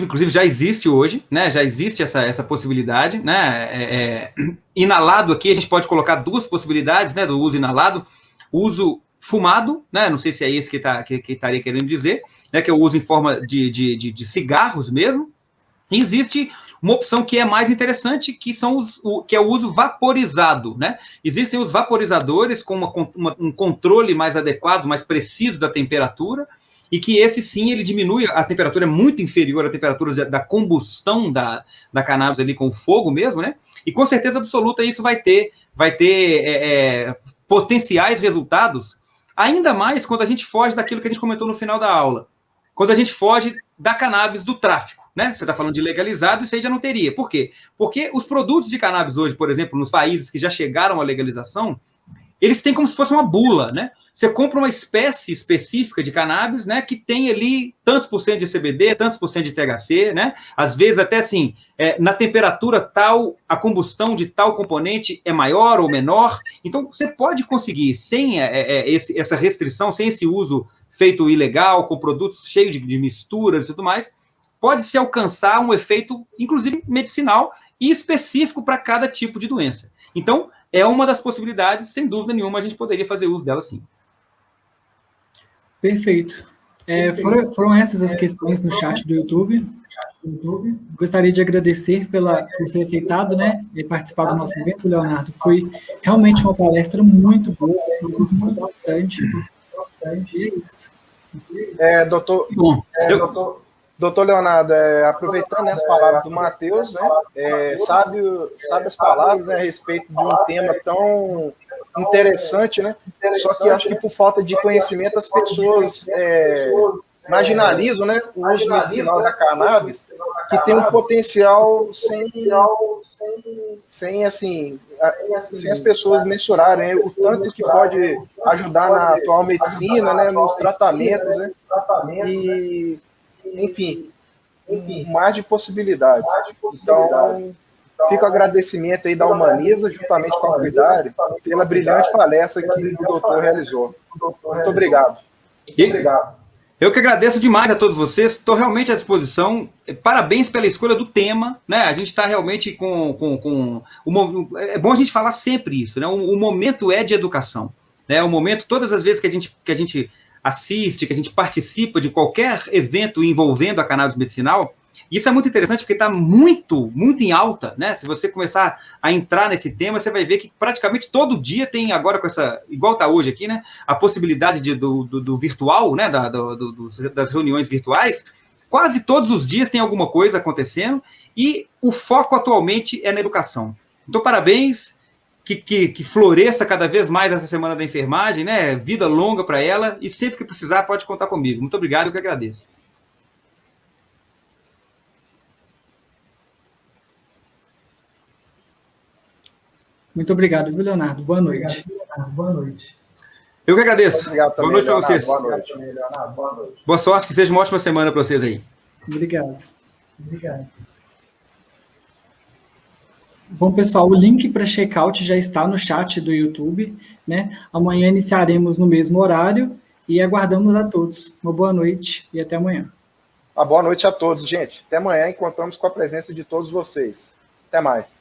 Speaker 2: inclusive já existe hoje, né? Já existe essa possibilidade, né? Inalado aqui, a gente pode colocar duas possibilidades, né? Do uso inalado, o uso fumado, né? Não sei se é esse que estaria querendo dizer, né? Que é o uso em forma de cigarros mesmo. E existe uma opção que é mais interessante, que é o uso vaporizado, né? Existem os vaporizadores com um controle mais adequado, mais preciso da temperatura, e que esse sim, ele diminui, a temperatura é muito inferior à temperatura da combustão da cannabis ali com o fogo mesmo, né? E com certeza absoluta isso vai ter potenciais resultados, ainda mais quando a gente foge daquilo que a gente comentou no final da aula, quando a gente foge da cannabis do tráfico, né? Você está falando de legalizado, isso aí já não teria. Por quê? Porque os produtos de cannabis hoje, por exemplo, nos países que já chegaram à legalização, eles têm como se fosse uma bula, né? Você compra uma espécie específica de cannabis, né, que tem ali tantos por cento de CBD, tantos por cento de THC, né? Às vezes até assim, na temperatura tal, a combustão de tal componente é maior ou menor. Então, você pode conseguir, sem essa restrição, sem esse uso feito ilegal, com produtos cheios de misturas e tudo mais, pode-se alcançar um efeito, inclusive, medicinal e específico para cada tipo de doença. Então, é uma das possibilidades, sem dúvida nenhuma, a gente poderia fazer uso dela sim.
Speaker 3: Perfeito. Foram essas as questões no chat do YouTube. Gostaria de agradecer por ter aceitado, né, e participar do nosso evento, Leonardo. Foi realmente uma palestra muito boa, eu gostei bastante. E é isso.
Speaker 1: Doutor Leonardo, aproveitando as palavras do Matheus, né, sabe as palavras, né, a respeito de um tema tão interessante, né? Só que acho que por falta de conhecimento as pessoas marginalizam, né, o uso medicinal da cannabis, que tem um potencial sem as pessoas mensurarem, né, o tanto que pode ajudar na atual medicina, né, nos tratamentos, né, e enfim, um mar de possibilidades. Então, fica o agradecimento aí da Humaniza, juntamente com a Cuidare, pela brilhante palestra que o doutor realizou. Muito obrigado.
Speaker 2: Eu que agradeço demais a todos vocês, estou realmente à disposição. Parabéns pela escolha do tema, né? A gente está realmente é bom a gente falar sempre isso, né? O momento é de educação, né? O momento, todas as vezes que a gente assiste, que a gente participa de qualquer evento envolvendo a cannabis medicinal, isso é muito interessante porque está muito, muito em alta, né? Se você começar a entrar nesse tema, você vai ver que praticamente todo dia tem agora com essa, igual está hoje aqui, né? A possibilidade do virtual, né? Das reuniões virtuais, quase todos os dias tem alguma coisa acontecendo e o foco atualmente é na educação. Então, parabéns. Que floresça cada vez mais essa semana da enfermagem, né? Vida longa para ela, e sempre que precisar pode contar comigo. Muito obrigado, eu que agradeço.
Speaker 3: Muito obrigado, viu, Leonardo? Boa noite.
Speaker 2: Eu que agradeço.
Speaker 1: Obrigado também,
Speaker 2: boa noite para vocês.
Speaker 1: Boa noite.
Speaker 2: Boa sorte, que seja uma ótima semana para vocês aí.
Speaker 3: Obrigado. Bom, pessoal, o link para checkout já está no chat do YouTube, né? Amanhã iniciaremos no mesmo horário e aguardamos a todos. Uma boa noite e até amanhã.
Speaker 1: Uma boa noite a todos, gente. Até amanhã, e contamos com a presença de todos vocês. Até mais.